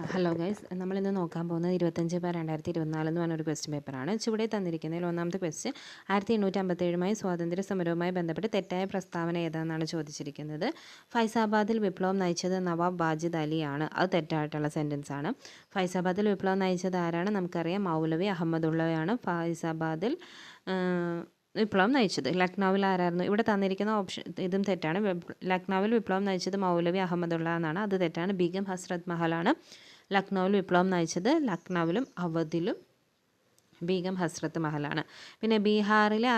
Hello guys, നമ്മളിന്ന് നോക്കാൻ പോകുന്നത് 25/2024 എന്ന് പറഞ്ഞൊരു ക്വസ്റ്റ്യൻ പേപ്പറാണ്. ചുവടെ തന്നിരിക്കുന്നതിൽ ഒന്നാമത്തെ ക്വസ്റ്റ്യൻ 1857 സ്വാതന്ത്ര്യ സമരവുമായി ബന്ധപ്പെട്ട് തെറ്റായ പ്രസ്താവന ഏതാണെന്നാണ് ചോദിച്ചിരിക്കുന്നത്. ഫൈസാബാദിൽ വിപ്ലവം നയിച്ചത് നവാബ് വാജിദ് അലിയാണ്. അത് തെറ്റായിട്ടുള്ള സെൻറ്റൻസ് ആണ്. ഫൈസാബാദിൽ വിപ്ലവം നയിച്ചത് ആരാണ്? നമുക്കറിയാം, മൗലവി അഹമ്മദുള്ളയാണ് ഫൈസാബാദിൽ വിപ്ലവം നയിച്ചത്. ലക്നൌവിൽ ആരായിരുന്നു? ഇവിടെ തന്നിരിക്കുന്ന ഓപ്ഷൻ ഇതും തെറ്റാണ്. ലക്നൌവിൽ വിപ്ലവം നയിച്ചത് മൗലവി അഹമ്മദുള്ള എന്നാണ്. അത് തെറ്റാണ്. ബീഗം ഹസ്രത് മഹലാണ് ലക്നൌവിൽ വിപ്ലവം നയിച്ചത്. ലക്നൌവിലും അവധിലും ബീഗം ഹസ്രത്ത് മഹലാണ്. പിന്നെ ബീഹാറിലെ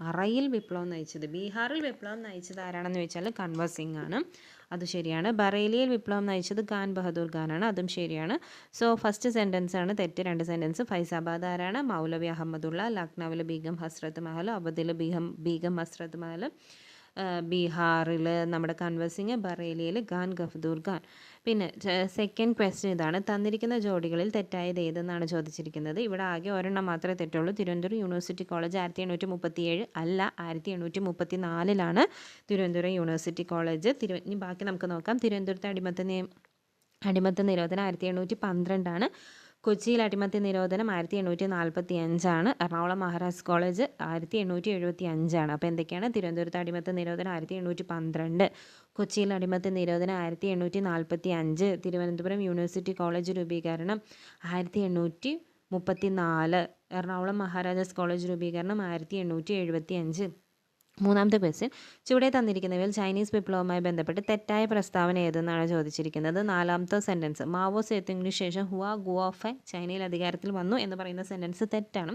അറയിൽ വിപ്ലവം നയിച്ചത് ആരാണെന്ന് ചോദിച്ചാൽ കൻവർ സിംഗ് ആണ്. അത് ശരിയാണ്. ബറേലിയിൽ വിപ്ലവം നയിച്ചത് ഖാൻ ബഹദൂർ ഖാനാണ്. അതും ശരിയാണ്. സോ ഫസ്റ്റ് സെൻറ്റൻസ് ആണ് തെറ്റ്. രണ്ട് സെൻറ്റൻസ്. ഫൈസാബാദ് ആരാണ്? മൗലവി അഹമ്മദുള്ള. ലക്നൌവിൽ ബീഗം ഹസ്രത്ത് മഹൽ. അവധിൽ ബീഗം ഹസ്രത്ത് മഹൽ. ബീഹാറിൽ നമ്മുടെ കൻവർ സിംഗ്. ബറേലിയിൽ ഖാൻ ബഹദൂർ ഖാൻ. പിന്നെ സെക്കൻഡ് ക്വസ്റ്റ്യൻ ഇതാണ്. തന്നിരിക്കുന്ന ജോഡികളിൽ തെറ്റായത് ഏതെന്നാണ് ചോദിച്ചിരിക്കുന്നത്. ഇവിടെ ആകെ ഒരെണ്ണം മാത്രമേ തെറ്റുള്ളൂ. തിരുവനന്തപുരം യൂണിവേഴ്സിറ്റി കോളേജ് 1837 അല്ല, 1834 തിരുവനന്തപുരം യൂണിവേഴ്സിറ്റി കോളേജ്. ഇനി ബാക്കി നമുക്ക് നോക്കാം. തിരുവനന്തപുരത്തെ അടിമത്ത നിരോധനം 1812 കൊച്ചിയിൽ അടിമത്ത നിരോധനം 1845 എറണാകുളം മഹാരാജാസ് കോളേജ് 1875 അപ്പോൾ എന്തൊക്കെയാണ്? തിരുവനന്തപുരത്ത് അടിമത്ത നിരോധനം 1812, കൊച്ചിയിൽ അടിമത്ത നിരോധനം 1845, തിരുവനന്തപുരം യൂണിവേഴ്സിറ്റി കോളേജ് രൂപീകരണം 1834, എറണാകുളം മഹാരാജാസ് കോളേജ് രൂപീകരണം 1875. മൂന്നാമത്തെ ക്വസ്റ്റ്യൻ, ചുവടെ തന്നിരിക്കുന്നവയിൽ ചൈനീസ് വിപ്ലവവുമായി ബന്ധപ്പെട്ട് തെറ്റായ പ്രസ്താവന ഏതെന്നാണ് ചോദിച്ചിരിക്കുന്നത്. നാലാമത്തെ സെൻറ്റൻസ്, മാവോ സേത്തുങ്ങിന് ശേഷം ഹുവ ഗുവോഫെങ് ചൈനയിൽ അധികാരത്തിൽ വന്നു എന്ന് പറയുന്ന സെൻറ്റൻസ് തെറ്റാണ്.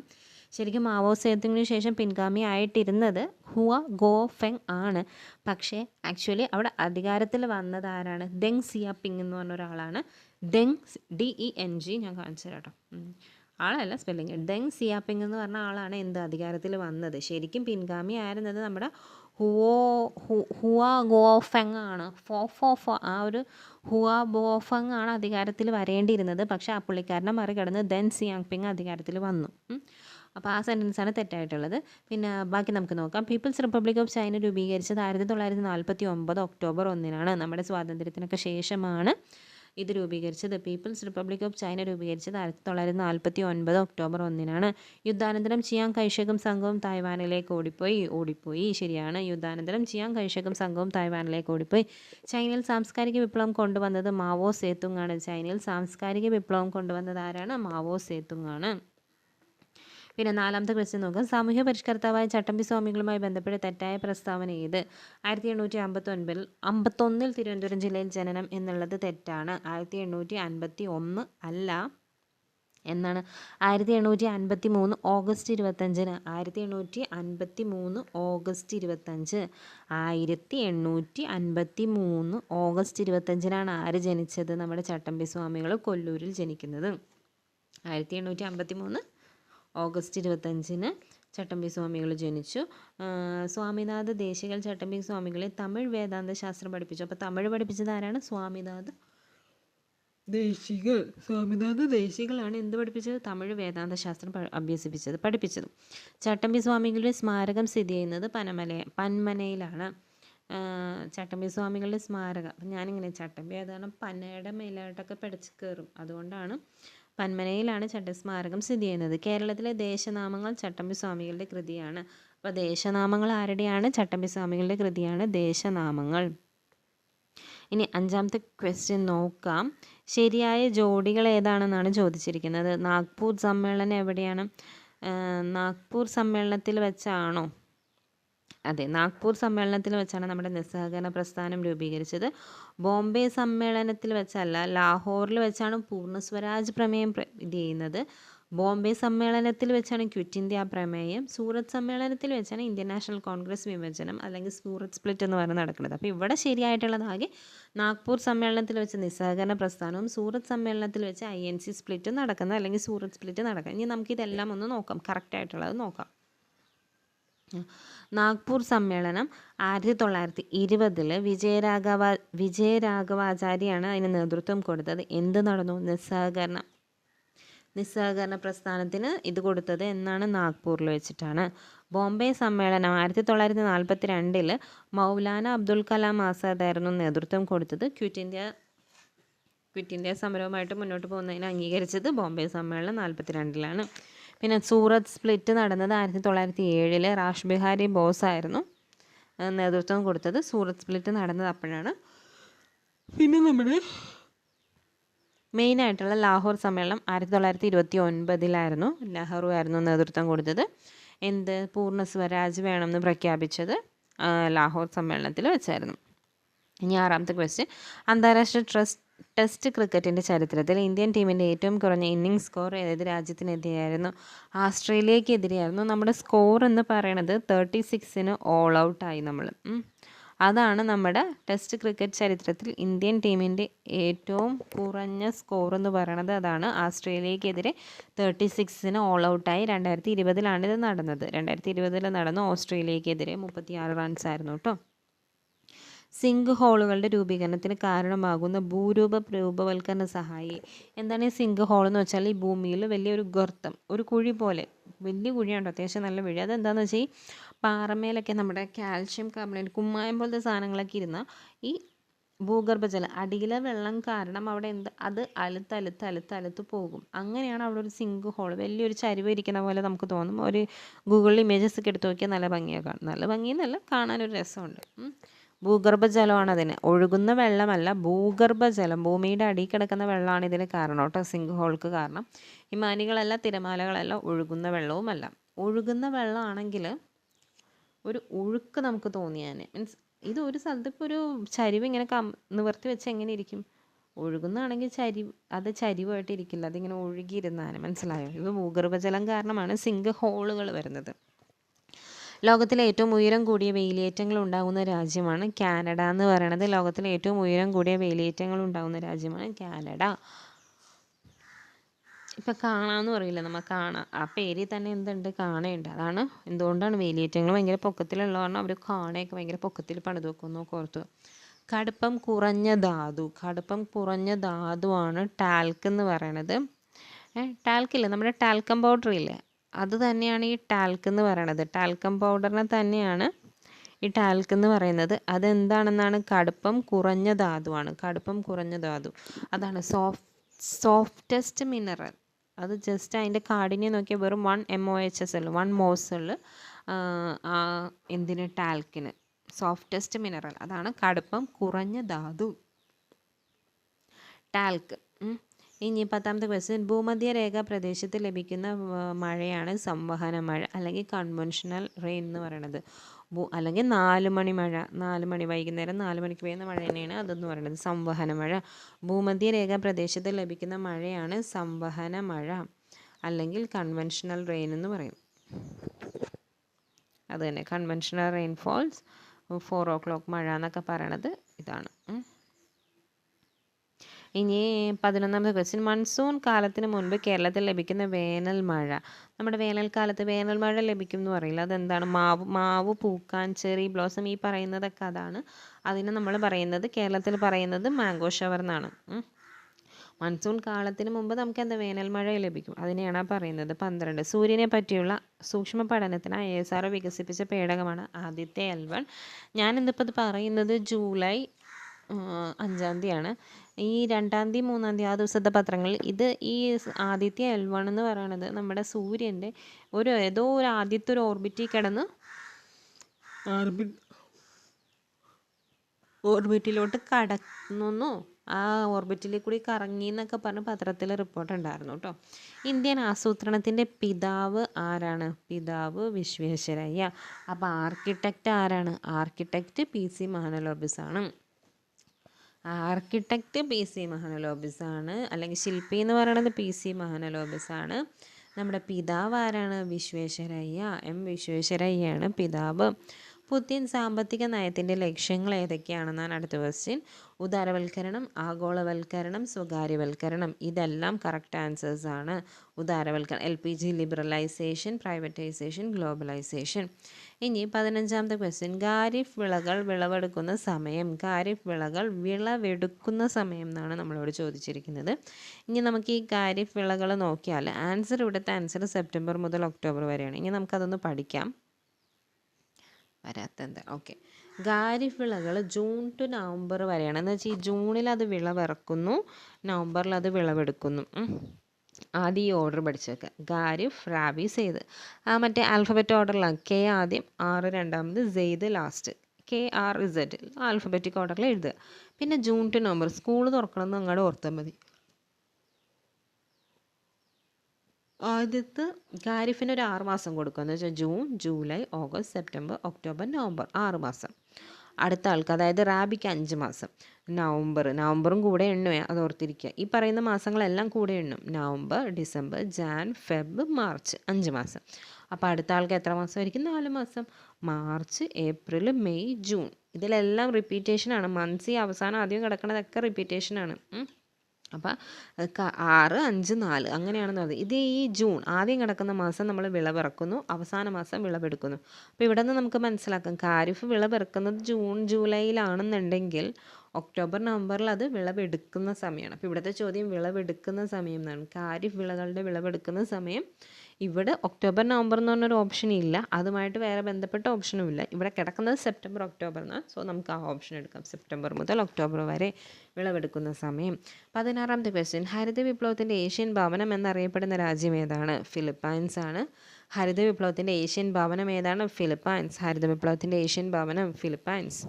ശരിക്കും മാവോ സേത്തുങ്ങിന് ശേഷം പിൻഗാമി ആയിട്ടിരുന്നത് ഹുവ ഗുവോഫെങ് ആണ്. പക്ഷേ ആക്ച്വലി അവിടെ അധികാരത്തിൽ വന്നത് ആരാണ്? ദെങ് സിയാപിങ് എന്ന് പറഞ്ഞ ഒരാളാണ്. DENG ഞാൻ കാണിച്ചു തരാം കേട്ടോ. ആളല്ല, സ്പെല്ലിങ്. ഡെങ് സിയാപിങ് എന്ന് പറഞ്ഞ ആളാണ് എന്ത് അധികാരത്തിൽ വന്നത്. ശരിക്കും പിൻഗാമി ആയിരുന്നത് നമ്മുടെ ഹുവ ഗുവോഫെങ് ആണ്. ആ ഒരു ഹുവ ഗുവോഫെങ് ആണ് അധികാരത്തിൽ വരേണ്ടിയിരുന്നത്. പക്ഷേ ആ പുള്ളിക്കാരനെ മറികടന്ന് ദെൻ സിയാപിങ് അധികാരത്തിൽ വന്നു. അപ്പോൾ ആ സെൻറ്റൻസാണ് തെറ്റായിട്ടുള്ളത്. പിന്നെ ബാക്കി നമുക്ക് നോക്കാം. പീപ്പിൾസ് റിപ്പബ്ലിക് ഓഫ് ചൈന രൂപീകരിച്ചത് 1949 ഒക്ടോബർ 1 നമ്മുടെ സ്വാതന്ത്ര്യത്തിനൊക്കെ ശേഷമാണ് ഇത് രൂപീകരിച്ചത്. പീപ്പിൾസ് റിപ്പബ്ലിക് ഓഫ് ചൈന രൂപീകരിച്ചത് 1949 ഒക്ടോബർ 1 യുദ്ധാനന്തരം ചിയാങ് കൈഷകും സംഘവും തായ്വാനിലേക്ക് ഓടിപ്പോയി. ശരിയാണ്. യുദ്ധാനന്തരം ചിയാങ് കൈഷകും സംഘവും തായ്വാനിലേക്ക് ഓടിപ്പോയി. ചൈനയിൽ സാംസ്കാരിക വിപ്ലവം കൊണ്ടുവന്നത് മാവോ സേതുങ് ആണ്. ചൈനയിൽ സാംസ്കാരിക വിപ്ലവം കൊണ്ടുവന്നത് ആരാണ്? മാവോ സേതുങ് ആണ്. പിന്നെ നാലാമത്തെ ക്വസ്റ്റ്യൻ നോക്കാം. സാമൂഹ്യ പരിഷ്കർത്താവായ ചട്ടമ്പി സ്വാമികളുമായി ബന്ധപ്പെട്ട് തെറ്റായ പ്രസ്താവന ഏത്? 1851 തിരുവനന്തപുരം ജില്ലയിൽ ജനനം എന്നുള്ളത് തെറ്റാണ്. 1851 അല്ല. എന്നാണ്? 1853 ഓഗസ്റ്റ് 25. 1853 ഓഗസ്റ്റ് 25. 1853 ഓഗസ്റ്റ് 25 ആര് ജനിച്ചത്? നമ്മുടെ ചട്ടമ്പി സ്വാമികൾ കൊല്ലൂരിൽ ജനിക്കുന്നത്. 1853 ഓഗസ്റ്റ് 25 ചട്ടമ്പി സ്വാമികൾ ജനിച്ചു. സ്വാമിനാഥ ദേശികൾ ചട്ടമ്പി സ്വാമികളെ തമിഴ് വേദാന്ത ശാസ്ത്രം പഠിപ്പിച്ചു. അപ്പോൾ തമിഴ് പഠിപ്പിച്ചത് ആരാണ്? സ്വാമിനാഥ ദേശികളാണ് എന്ത് പഠിപ്പിച്ചത്? തമിഴ് വേദാന്ത ശാസ്ത്രം പഠിപ്പിച്ചത്. ചട്ടമ്പി സ്വാമികളുടെ സ്മാരകം സ്ഥിതി ചെയ്യുന്നത് പന്മനയിലാണ്. ചട്ടമ്പി സ്വാമികളുടെ സ്മാരകം. അപ്പം ഞാനിങ്ങനെ ചട്ടമ്പി ഏതാണ് പനയുടെ മേലായിട്ടൊക്കെ പഠിച്ച് കയറും, അതുകൊണ്ടാണ് പന്മനയിലാണ് സ്മാരകം സ്ഥിതി ചെയ്യുന്നത്. കേരളത്തിലെ ദേശനാമങ്ങൾ ചട്ടമ്പി സ്വാമികളുടെ കൃതിയാണ്. അപ്പോൾ ദേശനാമങ്ങൾ ആരുടെയാണ്? ചട്ടമ്പി സ്വാമികളുടെ കൃതിയാണ് ദേശനാമങ്ങൾ. ഇനി അഞ്ചാമത്തെ ക്വസ്റ്റ്യൻ നോക്കാം. ശരിയായ ജോഡികൾ ഏതാണെന്നാണ് ചോദിച്ചിരിക്കുന്നത്. നാഗ്പൂർ സമ്മേളനം എവിടെയാണ്? നാഗ്പൂർ സമ്മേളനത്തിൽ വെച്ചാണോ? അതെ, നാഗ്പൂർ സമ്മേളനത്തിൽ വെച്ചാണ് നമ്മുടെ നിസ്സഹകരണ പ്രസ്ഥാനം രൂപീകരിച്ചത്. ബോംബെ സമ്മേളനത്തിൽ വെച്ചല്ല, ലാഹോറിൽ വെച്ചാണ് പൂർണ്ണ സ്വരാജ് പ്രമേയം ഇത് ചെയ്യുന്നത്. ബോംബെ സമ്മേളനത്തിൽ വെച്ചാണ് ക്വിറ്റ് ഇന്ത്യ പ്രമേയം. സൂറത്ത് സമ്മേളനത്തിൽ വെച്ചാണ് ഇന്ത്യൻ നാഷണൽ കോൺഗ്രസ് വിഭജനം അല്ലെങ്കിൽ സൂറത്ത് സ്പ്ലിറ്റ് എന്ന് പറഞ്ഞ് നടക്കുന്നത്. അപ്പോൾ ഇവിടെ ശരിയായിട്ടുള്ളത് ആകെ നാഗ്പൂർ സമ്മേളനത്തിൽ വെച്ച് നിസ്സഹകരണ പ്രസ്ഥാനവും സൂറത്ത് സമ്മേളനത്തിൽ വെച്ച് INC സ്പ്ലിറ്റും നടക്കുന്നത്, അല്ലെങ്കിൽ സൂറത്ത് സ്പ്ലിറ്റ് നടക്കുന്നത്. ഇനി നമുക്കിതെല്ലാം ഒന്ന് നോക്കാം, കറക്റ്റായിട്ടുള്ളത് നോക്കാം. നാഗ്പൂർ സമ്മേളനം 1920 വിജയരാഘവാചാര്യാണ് അതിന് നേതൃത്വം കൊടുത്തത്. എന്ത് നടന്നു? നിസ്സഹകരണ പ്രസ്ഥാനത്തിന് ഇത് കൊടുത്തത് എന്നാണ്? നാഗ്പൂരിൽ വെച്ചിട്ടാണ്. ബോംബെ സമ്മേളനം 1942 മൗലാന അബ്ദുൽ കലാം ആസാദ് ആയിരുന്നു നേതൃത്വം കൊടുത്തത്. ക്വിറ്റ് ഇന്ത്യ ക്വിറ്റ് ഇന്ത്യ സമരവുമായിട്ട് മുന്നോട്ട് പോകുന്നതിന് അംഗീകരിച്ചത് ബോംബെ സമ്മേളനം 42-ലാണ്. പിന്നെ സൂറത്ത് സ്പ്ലിറ്റ് നടന്നത് 1907 റാഷ് ബിഹാരി ബോസ് ആയിരുന്നു നേതൃത്വം കൊടുത്തത്. സൂറത്ത് സ്പ്ലിറ്റ് നടന്നത് അപ്പോഴാണ്. പിന്നെ നമ്മുടെ മെയിനായിട്ടുള്ള ലാഹോർ സമ്മേളനം 1929 നെഹ്റു ആയിരുന്നു നേതൃത്വം കൊടുത്തത്. പൂർണ്ണ സ്വരാജ് വേണമെന്ന് പ്രഖ്യാപിച്ചത് ലാഹോർ സമ്മേളനത്തിൽ വെച്ചായിരുന്നു. ഇനി 6ാമത്തെ ക്വസ്റ്റ്യൻ, അന്താരാഷ്ട്ര ടെസ്റ്റ് ക്രിക്കറ്റിൻ്റെ ചരിത്രത്തിൽ ഇന്ത്യൻ ടീമിൻ്റെ ഏറ്റവും കുറഞ്ഞ ഇന്നിംഗ്സ് സ്കോർ ഏത് രാജ്യത്തിനെതിരെയായിരുന്നു? ആസ്ട്രേലിയക്കെതിരെയായിരുന്നു. നമ്മുടെ സ്കോർ എന്ന് പറയണത് 36 ഓൾ ഔട്ടായി നമ്മൾ. അതാണ് നമ്മുടെ ടെസ്റ്റ് ക്രിക്കറ്റ് ചരിത്രത്തിൽ ഇന്ത്യൻ ടീമിൻ്റെ ഏറ്റവും കുറഞ്ഞ സ്കോർ എന്ന് പറയണത്. അതാണ് ആസ്ട്രേലിയക്കെതിരെ 36 ഓൾ ഔട്ടായി. 2020 ഇത് നടന്നത്. 2020 നടന്ന ഓസ്ട്രേലിയക്കെതിരെ 36 റൺസ് ആയിരുന്നു കേട്ടോ. സിങ്ക് ഹോളുകളുടെ രൂപീകരണത്തിന് കാരണമാകുന്ന രൂപവൽക്കരണ സഹായി. എന്താണ് ഈ സിങ്ക് ഹോൾ എന്ന് വെച്ചാൽ ഈ ഭൂമിയിൽ വലിയൊരു ഗർത്തം, ഒരു കുഴി പോലെ വലിയ കുഴിയാണ്, അത്യാവശ്യം നല്ല കുഴി. അതെന്താണെന്ന് വെച്ചാൽ ഈ പാറമേലൊക്കെ നമ്മുടെ കാൽഷ്യം കാർബണേറ്റ് കുമ്മായം പോലത്തെ സാധനങ്ങളൊക്കെ ഇരുന്ന ഈ ഭൂഗർഭജലം അടിയിലെ വെള്ളം കാരണം അവിടെ അത് അലുത്ത് പോകും. അങ്ങനെയാണ് അവിടെ ഒരു സിങ്ക് ഹോൾ, വലിയൊരു ചരിവ് ഇരിക്കുന്ന പോലെ നമുക്ക് തോന്നും. ഒരു ഗൂഗിളിൽ ഇമേജസ് ഒക്കെ എടുത്ത് നോക്കിയാൽ നല്ല ഭംഗിയാണ് കാണും. നല്ല ഭംഗിയെന്നല്ല, കാണാനൊരു രസമുണ്ട്. ഭൂഗർഭജലമാണ് അതിന്, ഒഴുകുന്ന വെള്ളമല്ല, ഭൂഗർഭജലം, ഭൂമിയുടെ അടിയിൽ കിടക്കുന്ന വെള്ളമാണ് ഇതിന് കാരണം കേട്ടോ, സിങ്ക് ഹോൾക്ക് കാരണം. ഹിമാനികളല്ല, തിരമാലകളല്ല, ഒഴുകുന്ന വെള്ളവുമല്ല. ഒഴുകുന്ന വെള്ളമാണെങ്കിൽ ഒരു ഒഴുക്ക് നമുക്ക് തോന്നിയാൽ, മീൻസ് ഇത് ഒരു സ്ഥലത്ത് ഇപ്പോൾ ഒരു ചരിവ് ഇങ്ങനെ നിവർത്തി വെച്ച് എങ്ങനെ ഇരിക്കും? ഒഴുകുന്നതാണെങ്കിൽ അത് ചരിവായിട്ട് ഇരിക്കില്ല, അതിങ്ങനെ ഒഴുകിയിരുന്നാണ്. മനസ്സിലായോ? ഇത് ഭൂഗർഭജലം കാരണമാണ് സിങ്ക് ഹോളുകൾ വരുന്നത്. ലോകത്തിലെ ഏറ്റവും ഉയരം കൂടിയ വേലിയേറ്റങ്ങൾ ഉണ്ടാകുന്ന രാജ്യമാണ് കാനഡ എന്ന് പറയുന്നത്. ലോകത്തിലെ ഏറ്റവും ഉയരം കൂടിയ വേലിയേറ്റങ്ങൾ ഉണ്ടാകുന്ന രാജ്യമാണ് കാനഡ. ഇപ്പം കാണാന്ന് പറയില്ല, നമ്മൾ കാണാം, ആ പേരിൽ തന്നെ എന്തുണ്ട്? കാണയുണ്ട്. അതാണ് എന്തുകൊണ്ടാണ് വേലിയേറ്റങ്ങൾ ഭയങ്കര പൊക്കത്തിലുള്ള കാരണം അവർ കാണയൊക്കെ ഭയങ്കര പൊക്കത്തിൽ പണിത് വെക്കുന്നൊക്കെ ഓർത്ത്. കടുപ്പം കുറഞ്ഞ ധാതുവാണ് ടാൽക്ക് എന്ന് പറയണത്. ടാൽക്കില്ലേ, നമ്മുടെ ടാൽക്കം പൗഡർ ഇല്ലേ, അത് തന്നെയാണ് ഈ ടാൽക്ക് എന്ന് പറയണത്. ടാൽക്കം പൗഡറിനെ തന്നെയാണ് ഈ ടാൽക്ക് എന്ന് പറയുന്നത്. അതെന്താണെന്നാണ്? കടുപ്പം കുറഞ്ഞ ധാതുവാണ്. അതാണ് സോഫ്റ്റസ്റ്റ് മിനറൽ. അത് ജസ്റ്റ് അതിൻ്റെ കാഠിന്യം നോക്കിയാൽ വെറും 1 MOHs 1 മോസ് എന്തിന്? ടാൽക്കിന്. സോഫ്റ്റസ്റ്റ് മിനറൽ, അതാണ് കടുപ്പം കുറഞ്ഞ ധാതു, ടാൽക്ക്. ഇനി 10ാമത്തെ ക്വസ്റ്റ്യൻ, ഭൂമധ്യരേഖ പ്രദേശത്ത് ലഭിക്കുന്ന മഴയാണ് സംവഹന മഴ അല്ലെങ്കിൽ കൺവെൻഷണൽ റെയിൻ എന്ന് പറയുന്നത്. അല്ലെങ്കിൽ 4 മണി മഴ, വൈകുന്നേരം 4 മണിക്ക് പെയ്യുന്ന മഴ തന്നെയാണ് അതെന്ന് പറയുന്നത് സംവഹന മഴ. ഭൂമധ്യരേഖ പ്രദേശത്ത് ലഭിക്കുന്ന മഴയാണ് സംവഹന മഴ അല്ലെങ്കിൽ കൺവെൻഷണൽ റെയിൻ എന്ന് പറയും. അത് തന്നെ, കൺവെൻഷണൽ റെയിൻഫോൾസ്, 4 o'clock മഴ എന്നൊക്കെ പറയണത് ഇതാണ്. ഇനി 11ാമത്തെ ക്വസ്റ്റ്യൻ, മൺസൂൺ കാലത്തിന് മുൻപ് കേരളത്തിൽ ലഭിക്കുന്ന വേനൽ മഴ. നമ്മുടെ വേനൽക്കാലത്ത് വേനൽ മഴ ലഭിക്കും എന്ന് പറയില്ല, അതെന്താണ്? മാവ് പൂക്കാൻ, ചെറി ബ്ലോസം, ഈ പറയുന്നതൊക്കെ അതാണ്. അതിന് നമ്മൾ പറയുന്നത്, കേരളത്തിൽ പറയുന്നത് മാംഗോ ഷവർ എന്നാണ്. മൺസൂൺ കാലത്തിന് മുമ്പ് നമുക്ക് എന്താ വേനൽ മഴ ലഭിക്കും, അതിനെയാണ് പറയുന്നത്. 12, സൂര്യനെ പറ്റിയുള്ള സൂക്ഷ്മ പഠനത്തിനായി ASRO വികസിപ്പിച്ച പേടകമാണ് ആദിത്യ L1. ഞാൻ ഇന്നിപ്പോൾ ഇത് പറയുന്നത് ജൂലൈ 5-ാം തീയതിയാണ്. ഈ 2-ാം തീയതി 3-ാം തീയതി ആ ദിവസത്തെ പത്രങ്ങളിൽ ഈ ആദിത്യ L1 എന്ന് പറയുന്നത് നമ്മുടെ സൂര്യൻ്റെ ഏതോ ഒരു ആദ്യത്തെ ഒരു ഓർബിറ്റിൽ കിടന്ന് ഓർബിറ്റിലോട്ട് കടന്നു, ആ ഓർബിറ്റിൽ കൂടി കറങ്ങി എന്നൊക്കെ പറഞ്ഞ് പത്രത്തിൽ റിപ്പോർട്ട് ഉണ്ടായിരുന്നു കേട്ടോ. ഇന്ത്യൻ ആസൂത്രണത്തിൻ്റെ പിതാവ് ആരാണ്? പിതാവ് വിശ്വേശ്വരയ്യ. അപ്പോൾ ആർക്കിടെക്റ്റ് ആരാണ്? ആർക്കിടെക്റ്റ് PC മഹലനോബിസ് ആണ്. അല്ലെങ്കിൽ ശില്പി എന്ന് പറയുന്നത് PC മഹലനോബിസ് ആണ്. നമ്മുടെ പിതാവ് ആരാണ്? വിശ്വേശ്വരയ്യ. വിശ്വേശ്വരയ്യയാണ് പിതാവ്. പുതിയ സാമ്പത്തിക നയത്തിൻ്റെ ലക്ഷ്യങ്ങൾ ഏതൊക്കെയാണെന്നാണ് അടുത്ത ക്വസ്റ്റ്യൻ. ഉദാരവൽക്കരണം, ആഗോളവൽക്കരണം, സ്വകാര്യവൽക്കരണം, ഇതെല്ലാം കറക്റ്റ് ആൻസേഴ്സ് ആണ്. ഉദാരവൽക്കരണം, LPG ലിബറലൈസേഷൻ, പ്രൈവറ്റൈസേഷൻ, ഗ്ലോബലൈസേഷൻ. ഇനി 15ാമത്തെ ക്വസ്റ്റ്യൻ, ഖാരിഫ് വിളകൾ വിളവെടുക്കുന്ന സമയം എന്നാണ് നമ്മളോട് ചോദിച്ചിരിക്കുന്നത്. ഇനി നമുക്ക് ഈ ഖാരിഫ് വിളകൾ നോക്കിയാൽ ഇവിടുത്തെ ആൻസർ സെപ്റ്റംബർ മുതൽ ഒക്ടോബർ വരെയാണ്. ഇനി നമുക്കതൊന്ന് പഠിക്കാം. വരാത്തെന്താ? ഓക്കെ, ഖാരിഫ് വിളകൾ ജൂൺ ടു നവംബർ വരെയാണ്. എന്ന് വെച്ചാൽ ഈ ജൂണിൽ അത് വിളവിറക്കുന്നു, നവംബറിൽ അത് വിളവെടുക്കുന്നു. ആദ്യം ഈ ഓർഡർ പഠിച്ചു വെക്കുക. ഖാരിഫ്, റാബി, സെയ്ദ്. മറ്റേ ആൽഫബറ്റ് ഓർഡറിലാണ്. കെ ആദ്യം, ആർ രണ്ടാമത്, സെയ്ദ് ലാസ്റ്റ്. KRZ ആൽഫബറ്റിക് ഓർഡറിൽ എഴുതുക. പിന്നെ ജൂൺ ടു നവംബർ സ്കൂൾ തുറക്കണമെന്ന് അങ്ങോട്ട് ഓർത്താൽ മതി. ആദ്യത്തെ ഖാരിഫിന് ഒരു 6 മാസം കൊടുക്കുക. എന്ന് വെച്ചാൽ June, July, August, September, October, November 6 മാസം. അടുത്ത ആൾക്ക് അതായത് റാബിക്ക് 5 മാസം. നവംബറും കൂടെ എണ്ണുക, അത് ഓർത്തിരിക്കുക. ഈ പറയുന്ന മാസങ്ങളെല്ലാം കൂടെ എണ്ണും. November, December, Jan, Feb, March 5 മാസം. അപ്പോൾ അടുത്ത ആൾക്ക് എത്ര മാസമായിരിക്കും? 4 മാസം. March, April, May, June. ഇതിലെല്ലാം റിപ്പീറ്റേഷനാണ്. മന്ത്സ് ഈ അവസാനം ആദ്യം കിടക്കുന്നതൊക്കെ റിപ്പീറ്റേഷനാണ്. അപ്പോൾ 6, 5, 4 അങ്ങനെയാണെന്ന് പറയുന്നത്. ഇത് ഈ ജൂൺ ആദ്യം കിടക്കുന്ന മാസം നമ്മൾ വിളവിറക്കുന്നു, അവസാന മാസം വിളവെടുക്കുന്നു. അപ്പോൾ ഇവിടെ നിന്ന് നമുക്ക് മനസ്സിലാക്കാം, ഖാരിഫ് വിളവിറക്കുന്നത് ജൂൺ ജൂലൈയിലാണെന്നുണ്ടെങ്കിൽ ഒക്ടോബർ നവംബറിൽ അത് വിളവെടുക്കുന്ന സമയമാണ്. അപ്പോൾ ഇവിടുത്തെ ചോദ്യം വിളവെടുക്കുന്ന സമയം എന്നാണ്. ഖാരിഫ് വിളകളുടെ വിളവെടുക്കുന്ന സമയം ഇവിടെ ഒക്ടോബർ നവംബർ എന്ന് പറഞ്ഞൊരു ഓപ്ഷൻ ഇല്ല. അതുമായിട്ട് വേറെ ബന്ധപ്പെട്ട ഓപ്ഷനും ഇല്ല. ഇവിടെ കിടക്കുന്നത് സെപ്റ്റംബർ ഒക്ടോബർ എന്നാണ്. സോ നമുക്ക് ആ ഓപ്ഷൻ എടുക്കാം. സെപ്റ്റംബർ മുതൽ ഒക്ടോബർ വരെ വിളവെടുക്കുന്ന സമയം. 16ാമത്തെ ക്വസ്റ്റ്യൻ, ഹരിത വിപ്ലവത്തിൻ്റെ ഏഷ്യൻ ഭവനം എന്നറിയപ്പെടുന്ന രാജ്യം ഏതാണ്? ഫിലിപ്പൈൻസ് ആണ്. ഹരിത വിപ്ലവത്തിൻ്റെ ഏഷ്യൻ ഭവനം ഏതാണ്? ഫിലിപ്പൈൻസ്. ഹരിത വിപ്ലവത്തിൻ്റെ ഏഷ്യൻ ഭവനം ഫിലിപ്പൈൻസ്.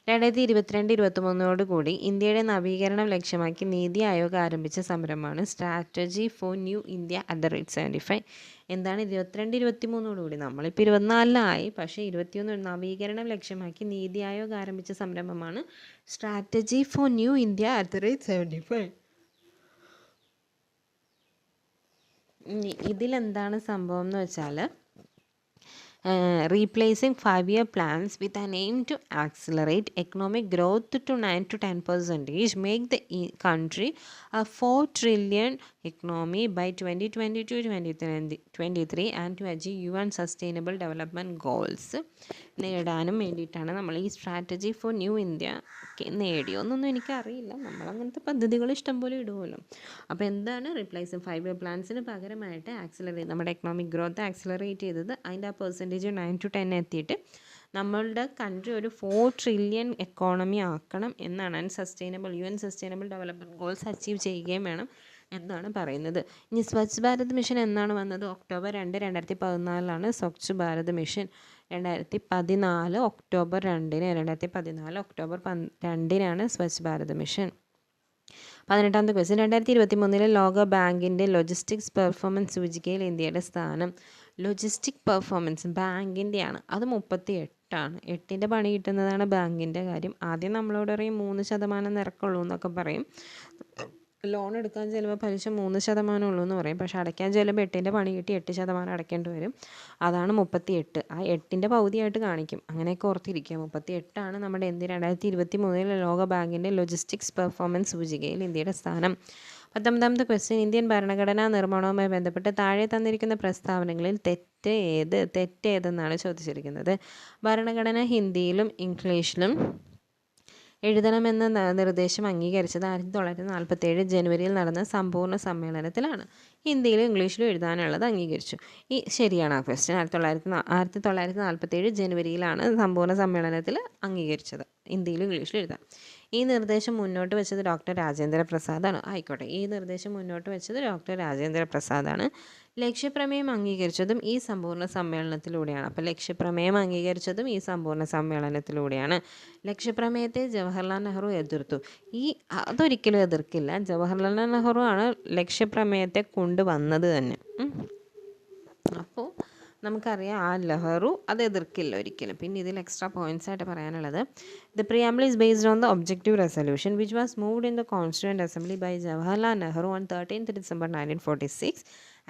2022-23 കൂടി ഇന്ത്യയുടെ നവീകരണം ലക്ഷ്യമാക്കി നീതി ആയോഗ് ആരംഭിച്ച സംരംഭമാണ് സ്ട്രാറ്റജി ഫോർ ന്യൂ ഇന്ത്യ @75. എന്താണ് 22-23 കൂടി? നമ്മളിപ്പോൾ 24-ലായി, പക്ഷേ 21 നവീകരണം ലക്ഷ്യമാക്കി നീതി ആയോഗ് ആരംഭിച്ച സംരംഭമാണ് സ്ട്രാറ്റജി ഫോർ ന്യൂ ഇന്ത്യ @75. ഇതിലെന്താണ് സംഭവം എന്ന് വെച്ചാൽ, replacing 5-year plans with an aim to accelerate economic growth to 9-10%, make the country a 4 trillion economy by 2022-2023 and to achieve UN Sustainable Development Goals നേടാനും വേണ്ടിയിട്ടാണ് നമ്മൾ ഈ സ്ട്രാറ്റജി ഫോർ ന്യൂ ഇന്ത്യ നേടിയോന്നൊന്നും എനിക്കറിയില്ല. നമ്മളങ്ങനത്തെ പദ്ധതികൾ ഇഷ്ടംപോലെ ഇടുമല്ലോ. അപ്പോൾ എന്താണ് റീപ്ലേസിങ് 5-year പ്ലാൻസിന് പകരമായിട്ട് നമ്മുടെ എക്കണോമിക് ഗ്രോത്ത് ആക്സിലറേറ്റ് ചെയ്തത്, അതിൻ്റെ ആ പെർസെൻറ്റേജ് 9-10 എത്തിയിട്ട് നമ്മളുടെ കൺട്രി ഒരു 4 ട്രില്യൺ എക്കോണമി ആക്കണം എന്നാണ്. UN sustainable development goals achieve ചെയ്യുകയും വേണം എന്നാണ് പറയുന്നത്. ഇനി സ്വച്ഛ് ഭാരത് മിഷൻ എന്നാണ് വന്നത്? October 2, 2014 Swachh Bharat mission. 2014 October 2-ന് 2014 ഒക്ടോബർ 2-നാണ് സ്വച്ഛ് ഭാരത് മിഷൻ. 18ാമത്തെ ക്വസ്റ്റ്യൻ, 2023 ലോക ബാങ്കിൻ്റെ ലോജിസ്റ്റിക്സ് പെർഫോമൻസ് സൂചികയിൽ ഇന്ത്യയുടെ സ്ഥാനം. ലോജിസ്റ്റിക് പെർഫോമൻസ് ബാങ്കിൻ്റെയാണ്. അത് 38ആണ്. 8ൻ്റെ പണി കിട്ടുന്നതാണ് ബാങ്കിൻ്റെ കാര്യം. ആദ്യം നമ്മളോട് പറയും 3% നിരക്കുള്ളൂ എന്നൊക്കെ പറയും. ലോൺ എടുക്കാൻ ചിലപ്പോൾ പലിശ 3% ഉള്ളൂ എന്ന് പറയും. പക്ഷേ അടയ്ക്കാൻ ചിലപ്പോൾ 8ൻ്റെ പണി കിട്ടി 8% അടയ്ക്കേണ്ടി വരും. അതാണ് 38. ആ 8ൻ്റെ പകുതിയായിട്ട് കാണിക്കും. അങ്ങനെയൊക്കെ ഓർത്തിരിക്കുക. 38ആണ് നമ്മുടെ 2023 ലോക ബാങ്കിൻ്റെ ലോജിസ്റ്റിക്സ് പെർഫോമൻസ് സൂചികയിൽ ഇന്ത്യയുടെ സ്ഥാനം. 19ാമത്തെ ക്വസ്റ്റ്യൻ, ഇന്ത്യൻ ഭരണഘടനാ നിർമ്മാണവുമായി ബന്ധപ്പെട്ട് താഴെ തന്നിരിക്കുന്ന പ്രസ്താവനകളിൽ തെറ്റേതെന്നാണ് ചോദിച്ചിരിക്കുന്നത്. ഭരണഘടന ഹിന്ദിയിലും ഇംഗ്ലീഷിലും എഴുതണമെന്ന നിർദ്ദേശം അംഗീകരിച്ചത് 1947 ജനുവരിയിൽ നടന്ന സമ്പൂർണ്ണ സമ്മേളനത്തിലാണ്. ഹിന്ദിയിലും ഇംഗ്ലീഷിലും എഴുതാനുള്ളത് അംഗീകരിച്ചു. ശരിയാണ് ആ ക്വസ്റ്റ്യൻ. 1947 ജനുവരിയിലാണ് സമ്പൂർണ്ണ സമ്മേളനത്തിൽ അംഗീകരിച്ചത് ഹിന്ദിയിലും ഇംഗ്ലീഷിലും എഴുതാൻ. ഈ നിർദ്ദേശം മുന്നോട്ട് വെച്ചത് ഡോക്ടർ രാജേന്ദ്ര പ്രസാദാണ്. ആയിക്കോട്ടെ, ഈ നിർദ്ദേശം മുന്നോട്ട് വെച്ചത് ഡോക്ടർ രാജേന്ദ്ര പ്രസാദാണ്. ലക്ഷ്യപ്രമേയം അംഗീകരിച്ചതും ഈ സമ്പൂർണ്ണ സമ്മേളനത്തിലൂടെയാണ്. അപ്പോൾ ലക്ഷ്യപ്രമേയം അംഗീകരിച്ചതും ഈ സമ്പൂർണ്ണ സമ്മേളനത്തിലൂടെയാണ്. ലക്ഷ്യപ്രമേയത്തെ ജവഹർലാൽ നെഹ്റു എതിർത്തു. അതൊരിക്കലും എതിർക്കില്ല. ജവഹർലാൽ നെഹ്റു ആണ് ലക്ഷ്യപ്രമേയത്തെ കൊണ്ടുവന്നത് തന്നെ. അപ്പോൾ നമുക്കറിയാം ആ നെഹ്റു അത് എതിർക്കില്ല ഒരിക്കലും. പിന്നെ ഇതിൽ എക്സ്ട്രാ പോയിൻറ്റ്സ് ആയിട്ട് പറയാനുള്ളത്, the preamble is based on the objective resolution which was moved in the constituent assembly by Jawaharlal Nehru on 13th December 1946,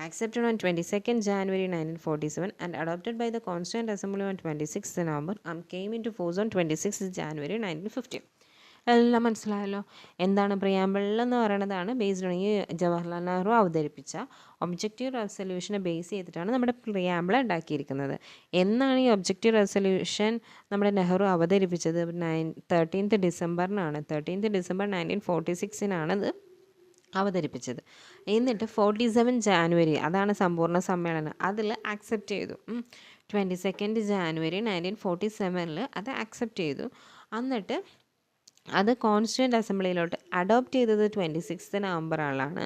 accepted on 22nd January 1947 and adopted by the Constituent Assembly on 26th November and came into force on 26th January 1950. എല്ലാം മനസ്സിലായല്ലോ. എന്താണ് preamble എന്ന് പറയുന്നതാണ് based on ഈ ജവഹർലാൽ നെഹ്റു അവതരിപ്പിച്ച objective റെസൊല്യൂഷനെ base ചെയ്തിട്ടാണ് നമ്മുടെ preamble ഉണ്ടാക്കിയിരിക്കുന്നത്. എന്നാണ് ഈ ഒബ്ജക്റ്റീവ് റെസൊല്യൂഷൻ നമ്മുടെ നെഹ്റു അവതരിപ്പിച്ചത്? 13th ഡിസംബറിനാണ്. 13th ഡിസംബർ 1946-നാണത് അവതരിപ്പിച്ചത്. എന്നിട്ട് 47 ജാനുവരി അതാണ് സമ്പൂർണ്ണ സമ്മേളനം, അതിൽ ആക്സെപ്റ്റ് ചെയ്തു. 22 ജാനുവരി 1947 അത് അക്സെപ്റ്റ് ചെയ്തു. എന്നിട്ട് അത് കോൺസ്റ്റിറ്റ്യൂൻ്റ് അസംബ്ലിയിലോട്ട് അഡോപ്റ്റ് ചെയ്തത് 26 നവംബറിലാണ്.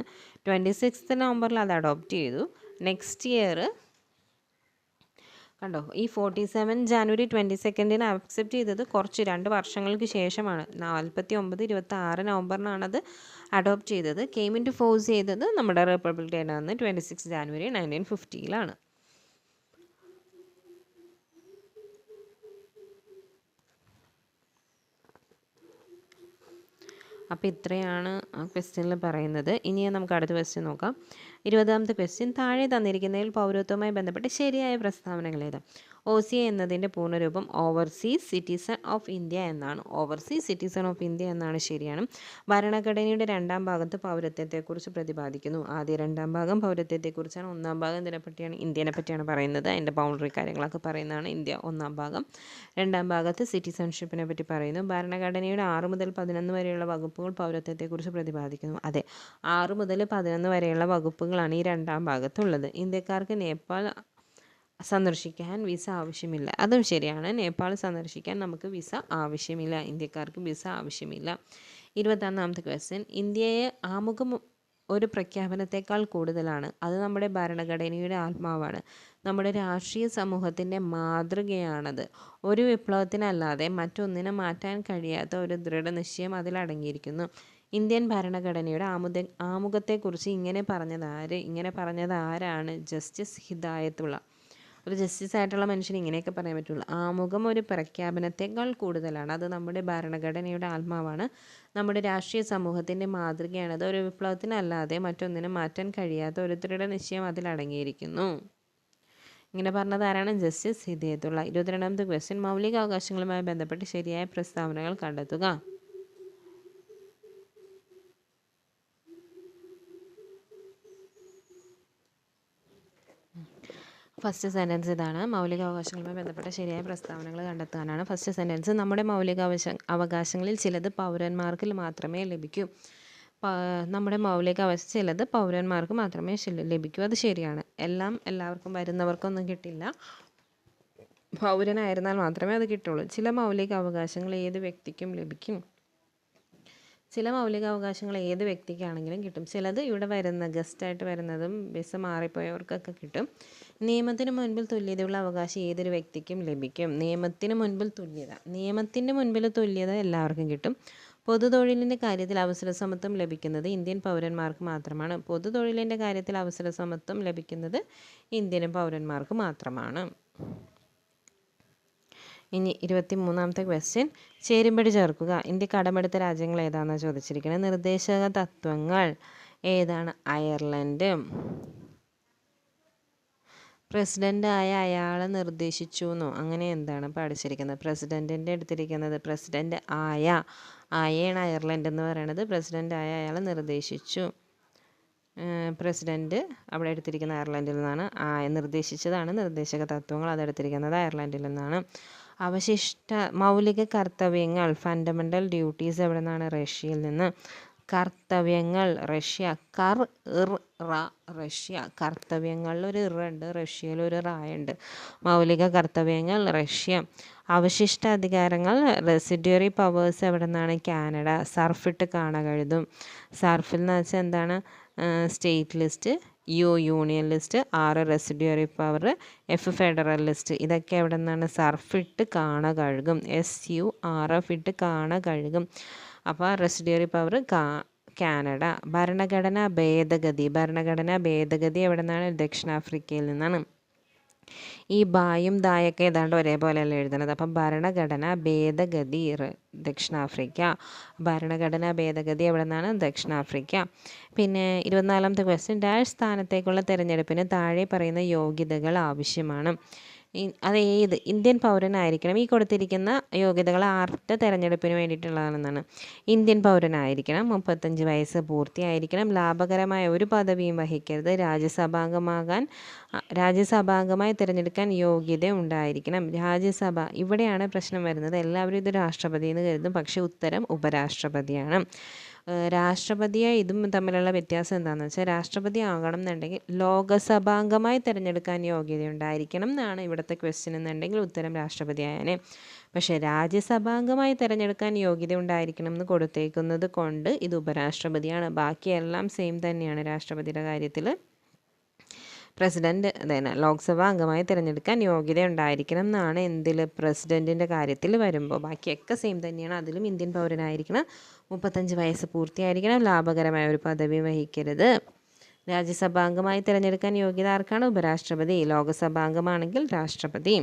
26 നവംബറിൽ അത് അഡോപ്റ്റ് ചെയ്തു. നെക്സ്റ്റ് ഇയർ കണ്ടോ, ഈ 47 ജാനുവരി 22 അക്സെപ്റ്റ് ചെയ്തത് കുറച്ച് 2 വർഷങ്ങൾക്ക് ശേഷമാണ്. 1946 നവംബറിനാണ് അത് അഡോപ്റ്റ് ചെയ്തത്. കെയിം ഇൻ ടു ഫോഴ്സ് ചെയ്തത് നമ്മുടെ റിപ്പബ്ലിക് ഡേ ആണ് 26 ജാനുവരി 1950. അപ്പോൾ ഇത്രയാണ് ആ ക്വസ്റ്റ്യനിൽ പറയുന്നത്. ഇനി നമുക്ക് അടുത്ത ക്വസ്റ്റ്യൻ നോക്കാം. 20ാമത്തെ ക്വസ്റ്റ്യൻ, താഴെ തന്നിരിക്കുന്നതിൽ പൗരത്വവുമായി ബന്ധപ്പെട്ട് ശരിയായ പ്രസ്താവനകൾ ഏതാ? OCA എന്നതിൻ്റെ പൂർണ്ണരൂപം ഓവർസീസ് സിറ്റിസൺ ഓഫ് ഇന്ത്യ എന്നാണ്. ഓവർസീസ് സിറ്റിസൺ ഓഫ് ഇന്ത്യ എന്നാണ് ശരിയാണ്. ഭരണഘടനയുടെ 2ാം ഭാഗത്ത് പൗരത്വത്തെക്കുറിച്ച് പ്രതിപാദിക്കുന്നു. ആദ്യ 2ാം ഭാഗം പൗരത്വത്തെക്കുറിച്ചാണ്. 1ാം ഭാഗം ഇതിനെപ്പറ്റിയാണ്, ഇന്ത്യനെ പറ്റിയാണ് പറയുന്നത്. അതിൻ്റെ ബൗണ്ടറി കാര്യങ്ങളൊക്കെ പറയുന്നതാണ് ഇന്ത്യ 1ാം ഭാഗം. 2ാം ഭാഗത്ത് സിറ്റിസൺഷിപ്പിനെ പറ്റി പറയുന്നു. ഭരണഘടനയുടെ 6 മുതൽ 11 വരെയുള്ള വകുപ്പുകൾ പൗരത്വത്തെക്കുറിച്ച് പ്രതിപാദിക്കുന്നു. അതെ, 6 മുതൽ 11 വരെയുള്ള വകുപ്പുകളാണ് ഈ 2ാം ഭാഗത്തുള്ളത്. ഇന്ത്യക്കാർക്ക് നേപ്പാൾ സന്ദർശിക്കാൻ വിസ ആവശ്യമില്ല. അതും ശരിയാണ്. നേപ്പാൾ സന്ദർശിക്കാൻ നമുക്ക് വിസ ആവശ്യമില്ല. ഇന്ത്യക്കാർക്ക് വിസ ആവശ്യമില്ല. 21ാമത്തെ ക്വസ്റ്റ്യൻ, ഇന്ത്യയെ ആമുഖം ഒരു പ്രഖ്യാപനത്തെക്കാൾ കൂടുതലാണ്. അത് നമ്മുടെ ഭരണഘടനയുടെ ആത്മാവാണ്. നമ്മുടെ രാഷ്ട്രീയ സമൂഹത്തിൻ്റെ മാതൃകയാണത്. ഒരു വിപ്ലവത്തിനല്ലാതെ മറ്റൊന്നിനെ മാറ്റാൻ കഴിയാത്ത ഒരു ദൃഢനിശ്ചയം അതിലടങ്ങിയിരിക്കുന്നു. ഇന്ത്യൻ ഭരണഘടനയുടെ ആമുഖത്തെക്കുറിച്ച് ഇങ്ങനെ പറഞ്ഞത് ആരാണ്? ജസ്റ്റിസ് ഹിദായത്തുള്ള. ഒരു ജസ്റ്റിസ് ആയിട്ടുള്ള മനുഷ്യന് ഇങ്ങനെയൊക്കെ പറയാൻ പറ്റുള്ളൂ. ആമുഖം ഒരു പ്രഖ്യാപനത്തെക്കാൾ കൂടുതലാണ്. അത് നമ്മുടെ ഭരണഘടനയുടെ ആത്മാവാണ്. നമ്മുടെ രാഷ്ട്രീയ സമൂഹത്തിൻ്റെ മാതൃകയാണത്. ഒരു വിപ്ലവത്തിനല്ലാതെ മറ്റൊന്നിനും മാറ്റാൻ കഴിയാത്ത ഒരു ദൃഢനിശ്ചയം അതിലടങ്ങിയിരിക്കുന്നു. ഇങ്ങനെ പറഞ്ഞത് ആരാണ്? ജസ്റ്റിസ് ഹിദായത്തുള്ള. 22ാമത്തെ ക്വസ്റ്റ്യൻ, മൗലികാവകാശങ്ങളുമായി ബന്ധപ്പെട്ട് ശരിയായ പ്രസ്താവനകൾ കണ്ടെത്തുക. ഫസ്റ്റ് സെൻറ്റൻസ് ഇതാണ്. മൗലികാവകാശങ്ങളുമായി ബന്ധപ്പെട്ട ശരിയായ പ്രസ്താവനകൾ കണ്ടെത്താനാണ്. ഫസ്റ്റ് സെൻറ്റൻസ്, നമ്മുടെ അവകാശങ്ങളിൽ ചിലത് പൗരന്മാർക്ക് മാത്രമേ ലഭിക്കൂ. നമ്മുടെ മൗലികാവകാശം ചിലത് പൗരന്മാർക്ക് മാത്രമേ ലഭിക്കൂ. അത് ശരിയാണ്. എല്ലാവർക്കും വരുന്നവർക്കൊന്നും കിട്ടില്ല. പൗരനായിരുന്നാൽ മാത്രമേ അത് കിട്ടുള്ളൂ. ചില മൗലിക അവകാശങ്ങൾ ഏത് വ്യക്തിക്കും ലഭിക്കും. ചില മൗലികാവകാശങ്ങൾ ഏത് വ്യക്തിക്കാണെങ്കിലും കിട്ടും. ചിലത് ഇവിടെ വരുന്ന ഗസ്റ്റായിട്ട് വരുന്നതും വിസ മാറിപ്പോയവർക്കൊക്കെ കിട്ടും. നിയമത്തിന് മുൻപിൽ തുല്യതയുള്ള അവകാശം ഏതൊരു വ്യക്തിക്കും ലഭിക്കും. നിയമത്തിന് മുൻപിൽ തുല്യത, നിയമത്തിൻ്റെ മുൻപിൽ തുല്യത എല്ലാവർക്കും കിട്ടും. പൊതുതൊഴിലിൻ്റെ കാര്യത്തിൽ അവസര സമത്വം ലഭിക്കുന്നത് ഇന്ത്യൻ പൗരന്മാർക്ക് മാത്രമാണ്. പൊതുതൊഴിലിൻ്റെ കാര്യത്തിൽ അവസര സമത്വം ലഭിക്കുന്നത് ഇന്ത്യൻ പൗരന്മാർക്ക് മാത്രമാണ്. ഇനി 23ാമത്തെ ക്വസ്റ്റ്യൻ, ചേരുംപടി ചേർക്കുക. ഇന്ത്യ കടമെടുത്ത രാജ്യങ്ങൾ ഏതാണെന്നാണ് ചോദിച്ചിരിക്കുന്നത്. നിർദ്ദേശക തത്വങ്ങൾ ഏതാണ്? അയർലൻഡ്. പ്രസിഡൻ്റായ അയാളെ നിർദ്ദേശിച്ചു എന്നോ അങ്ങനെ എന്താണ് പഠിച്ചിരിക്കുന്നത്? പ്രസിഡൻറ്റിൻ്റെ എടുത്തിരിക്കുന്നത് പ്രസിഡൻ്റ് ആയാണ് അയർലൻഡ് എന്ന് പറയുന്നത്. പ്രസിഡൻ്റ് ആയ അയാളെ നിർദ്ദേശിച്ചു. പ്രസിഡൻറ്റ് അവിടെ എടുത്തിരിക്കുന്ന അയർലൻഡിൽ നിന്നാണ്. നിർദ്ദേശിച്ചതാണ് നിർദ്ദേശക തത്വങ്ങൾ. അതെടുത്തിരിക്കുന്നത് അയർലൻഡിൽ നിന്നാണ്. മൗലിക കർത്തവ്യങ്ങൾ ഫണ്ടമെൻ്റൽ ഡ്യൂട്ടീസ് എവിടെ നിന്നാണ്? റഷ്യയിൽ നിന്ന്. കർത്തവ്യങ്ങൾ റഷ്യ. റഷ്യ. കർത്തവ്യങ്ങളിൽ ഒരു ഉണ്ട്, റഷ്യയിൽ ഒരു റായുണ്ട്. മൗലിക കർത്തവ്യങ്ങൾ റഷ്യ. അവശിഷ്ട അധികാരങ്ങൾ റെസിഡ്യൂറി പവേഴ്സ് എവിടെ നിന്നാണ്? കാനഡ. സർഫിട്ട് കാണ കഴുതും. സർഫിൽ എന്ന് വെച്ചാൽ എന്താണ്? State list, union list, residuary power, federal list. ഇതൊക്കെ എവിടെ നിന്നാണ്? സർഫിട്ട് കാണ കഴുകും. SURF ഇട്ട് കാണ കഴുകും. അപ്പോൾ റെസിഡ്യൂറി പവർ കാനഡ. ഭരണഘടനാ ഭേദഗതി എവിടെ നിന്നാണ്? ദക്ഷിണാഫ്രിക്കയിൽ നിന്നാണ്. ഈ ബായും ദായൊക്കെ ഏതാണ്ട് ഒരേപോലെയല്ല എഴുതുന്നത്. അപ്പം ഭരണഘടനാ ഭേദഗതി ദക്ഷിണാഫ്രിക്ക. ഭരണഘടനാ ഭേദഗതി എവിടെ നിന്നാണ്? ദക്ഷിണാഫ്രിക്ക. പിന്നെ 24ാമത്തെ ക്വസ്റ്റ്യൻ, ഡാഷ് സ്ഥാനത്തേക്കുള്ള തിരഞ്ഞെടുപ്പിന് താഴെ പറയുന്ന യോഗ്യതകൾ ആവശ്യമാണ്. അത് ഏത് ഇന്ത്യൻ പൗരനായിരിക്കണം? ഈ കൊടുത്തിരിക്കുന്ന യോഗ്യതകൾ ആരുടെ തിരഞ്ഞെടുപ്പിന് വേണ്ടിയിട്ടുള്ളതാണെന്നാണ്. ഇന്ത്യൻ പൗരനായിരിക്കണം, 35 വയസ്സ് പൂർത്തിയായിരിക്കണം, ലാഭകരമായ ഒരു പദവിയും വഹിക്കരുത്, രാജ്യസഭാംഗമായി തിരഞ്ഞെടുക്കാൻ യോഗ്യത ഉണ്ടായിരിക്കണം. രാജ്യസഭ, ഇവിടെയാണ് പ്രശ്നം വരുന്നത്. എല്ലാവരും ഇത് രാഷ്ട്രപതി എന്ന് കരുതും, പക്ഷേ ഉത്തരം ഉപരാഷ്ട്രപതിയാണ്. രാഷ്ട്രപതിയെ ഇതും തമ്മിലുള്ള വ്യത്യാസം എന്താണെന്ന് വെച്ചാൽ രാഷ്ട്രപതി ആകണം എന്നുണ്ടെങ്കിൽ ലോകസഭാംഗമായി തിരഞ്ഞെടുക്കാൻ യോഗ്യത ഉണ്ടായിരിക്കണം എന്നാണ് ഇവിടുത്തെ ക്വസ്റ്റ്യൻ എന്നുണ്ടെങ്കിൽ ഉത്തരം രാഷ്ട്രപതി ആയാനേ. പക്ഷേ രാജ്യസഭാംഗമായി തിരഞ്ഞെടുക്കാൻ യോഗ്യത ഉണ്ടായിരിക്കണം എന്ന് കൊടുത്തേക്കുന്നത് കൊണ്ട് ഇത് ഉപരാഷ്ട്രപതിയാണ്. ബാക്കിയെല്ലാം സെയിം തന്നെയാണ് രാഷ്ട്രപതിയുടെ കാര്യത്തിൽ. പ്രസിഡൻറ്റ് തന്നെ ലോക്സഭാ അംഗമായി തിരഞ്ഞെടുക്കാൻ യോഗ്യത ഉണ്ടായിരിക്കണം എന്നാണ് എന്തിൽ പ്രസിഡൻറ്റിൻ്റെ കാര്യത്തിൽ വരുമ്പോൾ. ബാക്കിയൊക്കെ സെയിം തന്നെയാണ്. അതിലും ഇന്ത്യൻ പൗരനായിരിക്കണം, 35 വയസ്സ് പൂർത്തിയായിരിക്കണം, ലാഭകരമായ ഒരു പദവി വഹിക്കരുത്. രാജ്യസഭാംഗമായി തിരഞ്ഞെടുക്കാൻ യോഗ്യത ആർക്കാണ്? ഉപരാഷ്ട്രപതി. ലോകസഭാംഗമാണെങ്കിൽ രാഷ്ട്രപതി.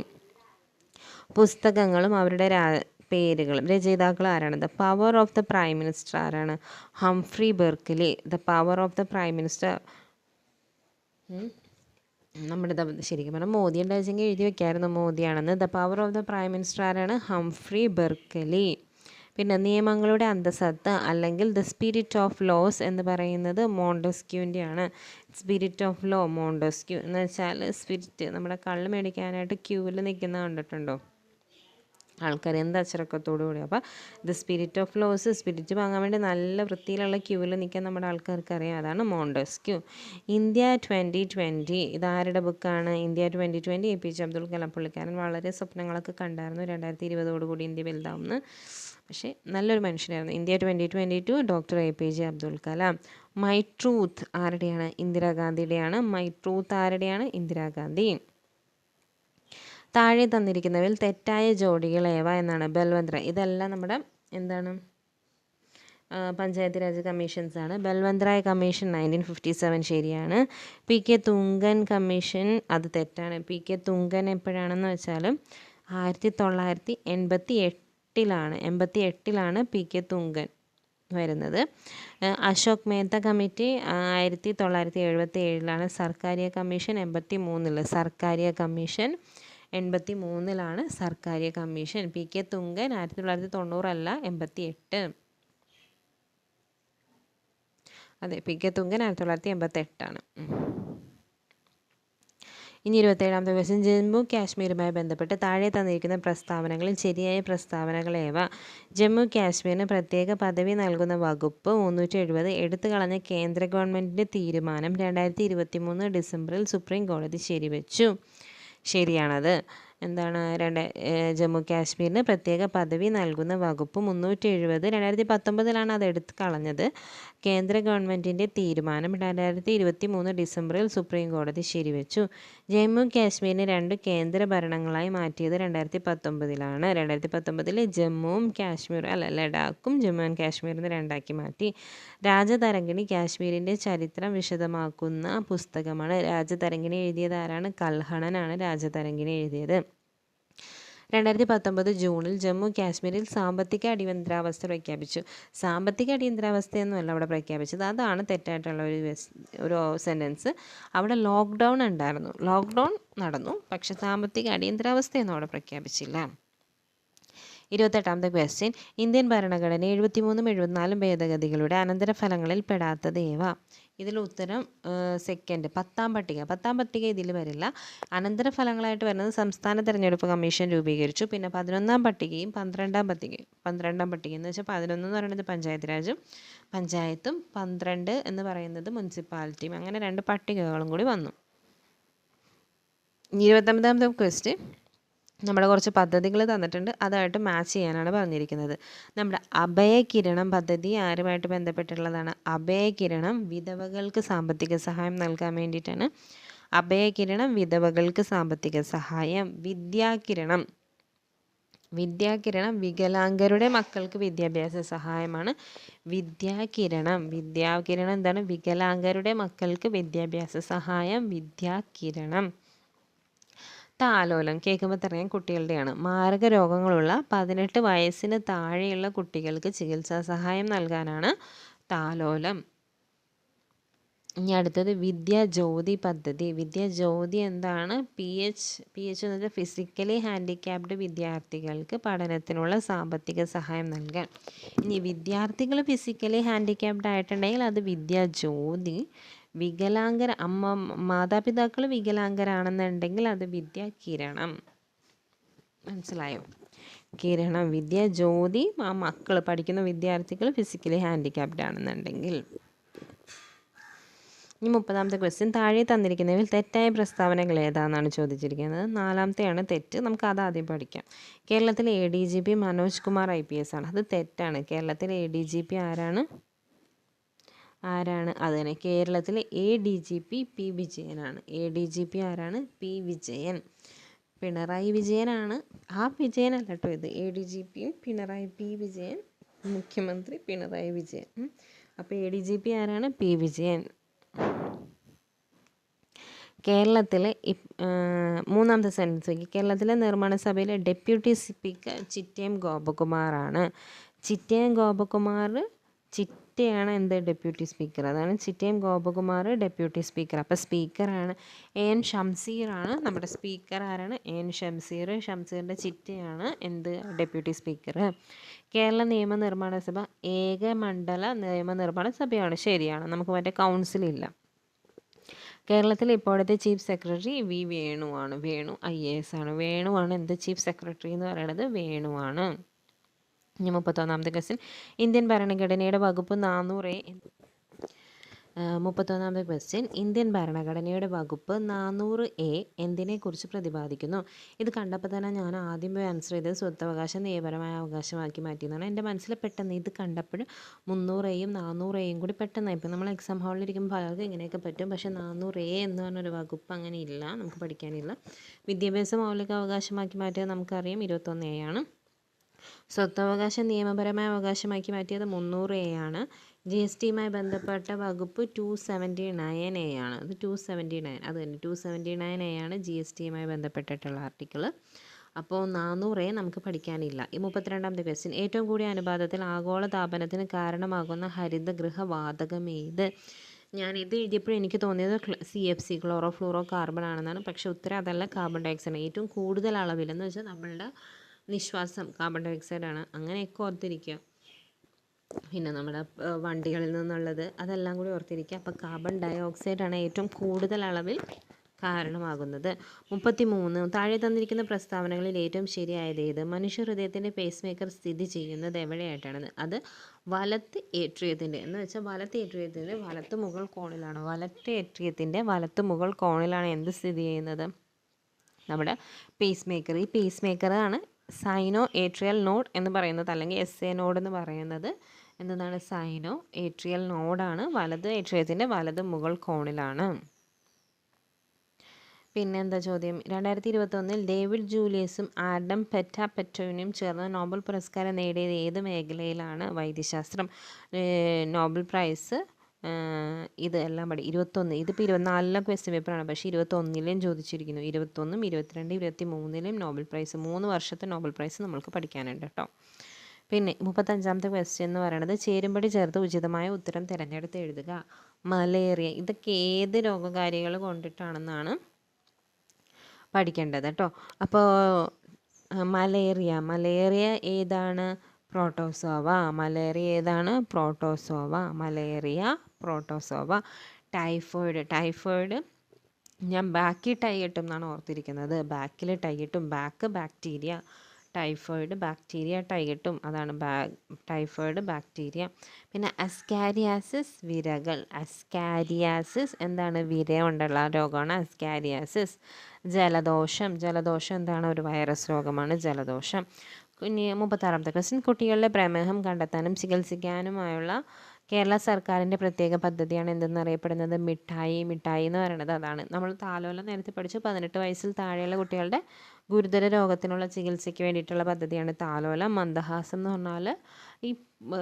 പുസ്തകങ്ങളും അവരുടെ പേരുകളും രചയിതാക്കൾ ആരാണ്? The power of the prime minister ആരാണ്? Humphrey Berkeley. The power of the prime minister നമ്മുടെ ശരിക്കും പറഞ്ഞാൽ മോദി ഉണ്ടായിരുന്നെങ്കിൽ എഴുതി വെക്കായിരുന്നു മോദിയാണെന്ന്. The power of the prime minister ആരാണ്? Humphrey Berkeley. പിന്നെ നിയമങ്ങളുടെ അന്തസത്ത അല്ലെങ്കിൽ ദ സ്പിരിറ്റ് ഓഫ് ലോസ് എന്ന് പറയുന്നത് മോണ്ടസ്ക്യൂവിൻ്റെയാണ്. സ്പിരിറ്റ് ഓഫ് ലോ മോണ്ടസ്ക്യൂ എന്ന് വെച്ചാൽ സ്പിരിറ്റ്, നമ്മുടെ കള്ള് മേടിക്കാനായിട്ട് ക്യൂവിൽ നിൽക്കുന്ന കണ്ടിട്ടുണ്ടോ ആൾക്കാർ, എന്ത് അച്ചടക്കത്തോടു കൂടി. അപ്പോൾ the spirit of laws, spirit വാങ്ങാൻ വേണ്ടി നല്ല വൃത്തിയിലുള്ള ക്യൂവിൽ നിൽക്കാൻ നമ്മുടെ ആൾക്കാർക്ക് അറിയാം, അതാണ് മോണ്ടസ്ക്യൂ. ഇന്ത്യ 2020 ഇതാരുടെ ബുക്കാണ്? India 2020 APJ Abdul Kalam. പുള്ളിക്കാരൻ വളരെ സ്വപ്നങ്ങളൊക്കെ കണ്ടായിരുന്നു 2020 ഇന്ത്യ വലുതാവുമെന്ന്. പക്ഷേ നല്ലൊരു മനുഷ്യനായിരുന്നു. India 2022 doctor APJ Abdul Kalam. My truth ആരുടെയാണ്? ഇന്ദിരാഗാന്ധിയുടെയാണ്. My truth ആരുടെയാണ്? Indira Gandhi. താഴെ തന്നിരിക്കുന്നവയിൽ തെറ്റായ ജോഡികൾ ഏവ എന്നാണ്? ബൽവന്ത്ര. ഇതെല്ലാം നമ്മുടെ എന്താണ് പഞ്ചായത്ത് രാജ് കമ്മീഷൻസ് ആണ്. ബൽവന്ത്രായ കമ്മീഷൻ 1957 ശരിയാണ്. PK തുങ്കൻ കമ്മീഷൻ അത് തെറ്റാണ്. PK തുങ്കൻ എപ്പോഴാണെന്ന് വെച്ചാൽ 1988 PK തുങ്കൻ വരുന്നത്. Ashok Mehta committee 1977 Sarkaria commission 83 Sarkaria commission 83 Sarkaria commission. PK Thungon 1990 അല്ല 88. അതെ, PK തുങ്കൻ 1988. ഇനി 27ാമത്തെ ക്വസ്റ്റ്യൻ. ജമ്മു കാശ്മീരുമായി ബന്ധപ്പെട്ട് താഴെ തന്നിരിക്കുന്ന പ്രസ്താവനകളിൽ ശരിയായ പ്രസ്താവനകൾ ഏവ? ജമ്മു കാശ്മീരിന് പ്രത്യേക പദവി നൽകുന്ന വകുപ്പ് 370 എടുത്തു കളഞ്ഞ കേന്ദ്ര ഗവൺമെൻറ്റിൻ്റെ തീരുമാനം 2023 ഡിസംബറിൽ സുപ്രീം കോടതി ശരിവെച്ചു. ശരിയാണത്. എന്താണ്? ജമ്മു കാശ്മീരിന് പ്രത്യേക പദവി നൽകുന്ന വകുപ്പ് 370 2019 അത് എടുത്തു കളഞ്ഞത്. കേന്ദ്ര ഗവൺമെൻറ്റിൻ്റെ തീരുമാനം 2023 ഡിസംബറിൽ സുപ്രീം കോടതി ശരിവെച്ചു. ജമ്മു കാശ്മീരിനെ 2 കേന്ദ്ര ഭരണങ്ങളായി മാറ്റിയത് 2019 2019 ജമ്മുവും കാശ്മീർ ലഡാക്കും ജമ്മു ആൻഡ് കാശ്മീരിന്ന് 2ആക്കി മാറ്റി. രാജതരംഗിണി കാശ്മീരിൻ്റെ ചരിത്രം വിശദമാക്കുന്ന പുസ്തകമാണ്. രാജതരംഗിണി എഴുതിയത് ആരാണ്? കൽഹണനാണ് രാജതരംഗിണി എഴുതിയത്. 2019 ജൂണിൽ ജമ്മു കാശ്മീരിൽ സാമ്പത്തിക അടിയന്തരാവസ്ഥ പ്രഖ്യാപിച്ചു. സാമ്പത്തിക അടിയന്തരാവസ്ഥയൊന്നുമല്ല അവിടെ പ്രഖ്യാപിച്ചത്, അതാണ് തെറ്റായിട്ടുള്ള ഒരു സെൻറ്റൻസ്. അവിടെ ലോക്ക്ഡൗൺ ഉണ്ടായിരുന്നു, ലോക്ക്ഡൗൺ നടന്നു, പക്ഷെ സാമ്പത്തിക അടിയന്തരാവസ്ഥയൊന്നും അവിടെ പ്രഖ്യാപിച്ചില്ല. 28ാമത്തെ ക്വസ്റ്റ്യൻ. ഇന്ത്യൻ ഭരണഘടന 73 74 ഭേദഗതികളുടെ അനന്തരഫലങ്ങളിൽ പെടാത്തത് ഏവ? ഇതിൽ ഉത്തരം സെക്കൻഡ്, 10ാം പട്ടിക ഇതിൽ വരില്ല. അനന്തരഫലങ്ങളായിട്ട് വരുന്നത് സംസ്ഥാന തെരഞ്ഞെടുപ്പ് കമ്മീഷൻ രൂപീകരിച്ചു. പിന്നെ 11ാം പട്ടികയും 12ാം പട്ടിക എന്ന് വെച്ചാൽ 11 എന്ന് പറയുന്നത് പഞ്ചായത്ത് രാജും പഞ്ചായത്തും 12 എന്ന് പറയുന്നത് മുനിസിപ്പാലിറ്റിയും, അങ്ങനെ 2 പട്ടികകളും കൂടി വന്നു. 29ാമത്തെ ക്വസ്റ്റ്യൻ. നമ്മുടെ കുറച്ച് പദ്ധതികൾ തന്നിട്ടുണ്ട്, അതായിട്ട് മാച്ച് ചെയ്യാനാണ് പറഞ്ഞിരിക്കുന്നത്. നമ്മുടെ അഭയകിരണം പദ്ധതി ആരുമായിട്ട് ബന്ധപ്പെട്ടുള്ളതാണ്? അഭയകിരണം വിധവകൾക്ക് സാമ്പത്തിക സഹായം നൽകാൻ വേണ്ടിയിട്ടാണ്. അഭയകിരണം വിധവകൾക്ക് സാമ്പത്തിക സഹായം. വിദ്യാകിരണം വികലാംഗരുടെ മക്കൾക്ക് വിദ്യാഭ്യാസ സഹായമാണ്. വിദ്യാകിരണം എന്താണ്? വികലാംഗരുടെ മക്കൾക്ക് വിദ്യാഭ്യാസ സഹായം. വിദ്യാകിരണം. താലോലം കേൾക്കുമ്പോൾ പറയാൻ കുട്ടികളുടെയാണ്. മാരക രോഗങ്ങളുള്ള 18 വയസ്സിന് താഴെയുള്ള കുട്ടികൾക്ക് ചികിത്സാ സഹായം നൽകാനാണ് താലോലം. ഇനി അടുത്തത് വിദ്യാജ്യോതി പദ്ധതി. വിദ്യാജ്യോതി എന്താണ്? PH എന്ന് വെച്ചാൽ ഫിസിക്കലി ഹാൻഡിക്യാപ്ഡ് വിദ്യാർത്ഥികൾക്ക് പഠനത്തിനുള്ള സാമ്പത്തിക സഹായം നൽകാൻ. ഇനി വിദ്യാർത്ഥികൾ ഫിസിക്കലി ഹാൻഡിക്യാപ്ഡ് ആയിട്ടുണ്ടെങ്കിൽ അത് വിദ്യാജ്യോതി. മാതാപിതാക്കൾ വികലാംഗരാണെന്നുണ്ടെങ്കിൽ അത് വിദ്യാകിരണം. മനസ്സിലായോ? കിരണം, വിദ്യ, ജ്യോതി, മക്കൾ പഠിക്കുന്ന വിദ്യാർത്ഥികൾ ഫിസിക്കലി ഹാൻഡിക്യാപ്ഡ് ആണെന്നുണ്ടെങ്കിൽ. ഇനി 30ാമത്തെ ക്വസ്റ്റ്യൻ, താഴെ തന്നിരിക്കുന്നതിൽ തെറ്റായ പ്രസ്താവനകൾ ഏതാണെന്നാണ് ചോദിച്ചിരിക്കുന്നത്. 4ാമത്തെയാണ് തെറ്റ്. നമുക്ക് അത് ആദ്യം പഠിക്കാം. കേരളത്തിലെ ADGP മനോജ് കുമാർ IPS ആണ്. അത് തെറ്റാണ്. കേരളത്തിലെ ADGP ആരാണ്? അത് തന്നെ, കേരളത്തിലെ ADGP P വിജയനാണ്. ADGP ആരാണ്? P വിജയൻ. പിണറായി വിജയനാണ്. ആ വിജയനല്ല കേട്ടോ ഇത്. ADGP പിണറായി, P വിജയൻ, മുഖ്യമന്ത്രി പിണറായി വിജയൻ. അപ്പോൾ ADGP ആരാണ്? P വിജയൻ. കേരളത്തിലെ 3ാമത്തെ സെൻറ്റൻസ് നോക്കി. കേരളത്തിലെ നിർമ്മാണ സഭയിലെ ഡെപ്യൂട്ടി സ്പീക്കർ ചിറ്റയം ഗോപകുമാറാണ്. ചിറ്റയം ഗോപകുമാർ, ചിറ്റയാണ് എന്ത് ഡെപ്യൂട്ടി സ്പീക്കർ, അതാണ് ചിറ്റയം ഗോപകുമാർ ഡെപ്യൂട്ടി സ്പീക്കർ. അപ്പോൾ സ്പീക്കറാണ് AN ഷംസീറാണ്. നമ്മുടെ സ്പീക്കർ ആരാണ്? AN ഷംസീർ. ഷംസീറിൻ്റെ ചിറ്റയാണ് എന്ത് ഡെപ്യൂട്ടി സ്പീക്കർ. കേരള നിയമനിർമ്മാണ സഭ ഏകമണ്ഡല നിയമനിർമ്മാണ സഭയാണ്. ശരിയാണ്. നമുക്ക് മറ്റേ കൗൺസിലില്ല. കേരളത്തിലെ ഇപ്പോഴത്തെ ചീഫ് സെക്രട്ടറി വി വേണുവാണ്. വേണു IAS ആണ്. വേണുവാണ് എന്ത് ചീഫ് സെക്രട്ടറി എന്ന് പറയുന്നത്? വേണുവാണ്. ഇനി 31ാമത്തെ ക്വസ്റ്റ്യൻ, ഇന്ത്യൻ ഭരണഘടനയുടെ വകുപ്പ് 400A. 31ാമത്തെ ക്വസ്റ്റ്യൻ, ഇന്ത്യൻ ഭരണഘടനയുടെ വകുപ്പ് 400A എന്തിനെക്കുറിച്ച് പ്രതിപാദിക്കുന്നു? ഇത് കണ്ടപ്പോൾ തന്നെ ഞാൻ ആദ്യം പോയി ആൻസർ ചെയ്തത് സ്വത്തവകാശം നിയമപരമായ അവകാശമാക്കി മാറ്റിയെന്നാണ്. എൻ്റെ മനസ്സിൽ പെട്ടെന്ന് ഇത് കണ്ടപ്പോൾ 300Aയും 400Aയും കൂടി പെട്ടെന്നായി. ഇപ്പോൾ നമ്മൾ എക്സാം ഹാളിലിരിക്കുമ്പോൾ പലർക്കും ഇങ്ങനെയൊക്കെ പറ്റും. പക്ഷേ 400A എന്ന് പറഞ്ഞൊരു വകുപ്പ് അങ്ങനെ ഇല്ല, നമുക്ക് പഠിക്കാനില്ല. വിദ്യാഭ്യാസ മൗലിക അവകാശമാക്കി മാറ്റിയത് നമുക്കറിയാം 21A ആണ്. സ്വത്തവകാശം നിയമപരമായ അവകാശമാക്കി മാറ്റിയത് 300A ആണ്. GSTയുമായി ബന്ധപ്പെട്ട വകുപ്പ് 279A ആണ്. അത് 279, അത് തന്നെ 279A ആണ് GSTയുമായി ബന്ധപ്പെട്ടിട്ടുള്ള ആർട്ടിക്കിൾ. അപ്പോൾ 400A നമുക്ക് പഠിക്കാനില്ല. ഈ 32ാമത്തെ ക്വസ്റ്റ്യൻ, ഏറ്റവും കൂടിയ അനുപാതത്തിൽ ആഗോള താപനത്തിന് കാരണമാകുന്ന ഹരിതഗൃഹ വാതകം ഏത്? ഞാൻ ഇത് എഴുതിയപ്പോഴും എനിക്ക് തോന്നിയത് CFC ക്ലോറോ ഫ്ലൂറോ കാർബൺ ആണെന്നാണ്. പക്ഷേ ഉത്തരം അതല്ല, കാർബൺ ഡയോക്സൈഡ്. ഏറ്റവും കൂടുതൽ അളവിലെന്ന് വെച്ചാൽ നമ്മളുടെ നിശ്വാസം കാർബൺ ഡയോക്സൈഡാണ്. അങ്ങനെയൊക്കെ ഓർത്തിരിക്കുക. പിന്നെ നമ്മുടെ വണ്ടികളിൽ നിന്നുള്ളത് അതെല്ലാം കൂടി ഓർത്തിരിക്കുക. അപ്പോൾ കാർബൺ ഡയോക്സൈഡാണ് ഏറ്റവും കൂടുതൽ അളവിൽ കാരണമാകുന്നത്. 33, താഴെ തന്നിരിക്കുന്ന പ്രസ്താവനകളിൽ ഏറ്റവും ശരിയായത് ഏത്? മനുഷ്യ ഹൃദയത്തിൻ്റെ പേസ് മേക്കർ സ്ഥിതി ചെയ്യുന്നത് എവിടെയായിട്ടാണ്? അത് വലത്ത് ഏട്രിയത്തിൻ്റെ, എന്ന് വെച്ചാൽ വലത്ത് ഏട്രിയത്തിൻ്റെ വലത്ത് മുകൾ കോണിലാണ്. വലത്ത് ഏട്രിയത്തിൻ്റെ വലത്ത് മുകൾ കോണിലാണ് എന്ത് സ്ഥിതി ചെയ്യുന്നത്? നമ്മുടെ പേസ് മേക്കർ. ഈ പേസ് മേക്കറാണ് സൈനോ ഏട്രിയൽ നോഡ് എന്ന് പറയുന്നത്, അല്ലെങ്കിൽ SA നോഡ് എന്ന് പറയുന്നത്. എന്താണ്? സൈനോ ഏട്രിയൽ നോഡാണ്. വലത് ഏട്രിയത്തിൻ്റെ വലത് മുകൾ കോണിലാണ്. പിന്നെന്താ ചോദ്യം? 2021 ഡേവിഡ് ജൂലിയസും ആഡം പെറ്റോയും ചേർന്ന് നോബൽ പുരസ്കാരം നേടിയത് ഏത് മേഖലയിലാണ്? വൈദ്യശാസ്ത്രം. നോബൽ പ്രൈസ് ഇതെല്ലാം 21, ഇതിപ്പോൾ 24 ക്വസ്റ്റ്യൻ പേപ്പറാണ്, പക്ഷേ 21ലും ചോദിച്ചിരിക്കുന്നു. 21, 22, 23ലും നോബൽ പ്രൈസ്. 3 വർഷത്തെ നോബൽ പ്രൈസ് നമ്മൾക്ക് പഠിക്കാനുണ്ട് കേട്ടോ. പിന്നെ 35ാമത്തെ ക്വസ്റ്റ്യൻ എന്ന് പറയുന്നത്, ചേരുംപടി ചേർത്ത് ഉചിതമായ ഉത്തരം തിരഞ്ഞെടുത്ത് എഴുതുക. മലേറിയ. ഇതൊക്കെ ഏത് രോഗകാരികൾ കൊണ്ടിട്ടാണെന്നാണ് പഠിക്കേണ്ടത് കേട്ടോ. അപ്പോൾ മലേറിയ ഏതാണ്? പ്രോട്ടോസോവ. മലേറിയ ഏതാണ്? പ്രോട്ടോസോവ. Malaria protozoa. ടൈഫോയിഡ് ഞാൻ ബാക്കി ടൈ ഇട്ടും എന്നാണ് ഓർത്തിരിക്കുന്നത്. ബാക്കിൽ ടൈ ഇട്ടും. ബാക്ടീരിയ. ടൈഫോയിഡ് ബാക്ടീരിയ ടൈ ഇട്ടും, അതാണ് ടൈഫോയിഡ് ബാക്ടീരിയ. പിന്നെ അസ്കാരിയാസിസ് വിരകൾ. അസ്കാരിയാസിസ് എന്താണ്? വിര കൊണ്ടുള്ള രോഗമാണ് അസ്കാരിയാസിസ്. ജലദോഷം എന്താണ്? ഒരു വൈറസ് രോഗമാണ് ജലദോഷം. ഇനി 36ാമത്തെ ക്വസ്റ്റ്യൻ, കുട്ടികളിലെ പ്രമേഹം കണ്ടെത്താനും ചികിത്സിക്കാനുമായുള്ള കേരള സർക്കാരിൻ്റെ പ്രത്യേക പദ്ധതിയാണ് എന്തെന്നറിയപ്പെടുന്നത്? മിഠായി എന്ന് പറയുന്നത് അതാണ്. നമ്മൾ താലോലം നേരത്തെ പഠിച്ചു. 18 വയസ്സിൽ താഴെയുള്ള കുട്ടികളുടെ ഗുരുതര രോഗത്തിനുള്ള ചികിത്സയ്ക്ക് വേണ്ടിയിട്ടുള്ള പദ്ധതിയാണ് താലോലം. മന്ദഹാസം എന്ന് പറഞ്ഞാൽ ഈ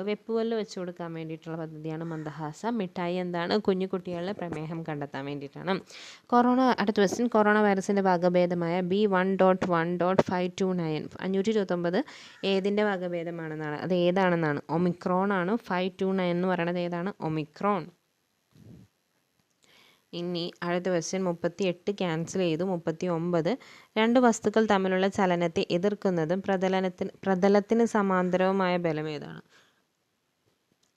വെപ്പുകല്ല് വെച്ച് കൊടുക്കാൻ വേണ്ടിയിട്ടുള്ള പദ്ധതിയാണ് മന്ദഹാസം. മിഠായി എന്താണ്? കുഞ്ഞു കുട്ടികളിലെ പ്രമേഹം കണ്ടെത്താൻ വേണ്ടിയിട്ടാണ്. അടുത്ത ക്വസ്റ്റ്യൻ, കൊറോണ വൈറസിൻ്റെ വകഭേദമായ B1.1.529 529 ഏതിൻ്റെ വകഭേദമാണെന്നാണ്? അത് ഏതാണെന്നാണ്? ഒമിക്രോൺ ആണ്. 529 എന്ന് പറയുന്നത് ഏതാണ്? ഒമിക്രോൺ. ഇനി അടുത്ത ക്വസ്റ്റ്യൻ 38 ക്യാൻസൽ ചെയ്തു. 39, രണ്ട് വസ്തുക്കൾ തമ്മിലുള്ള ചലനത്തെ എതിർക്കുന്നതും പ്രതലത്തിന് സമാന്തരവുമായ ബലം ഏതാണ്?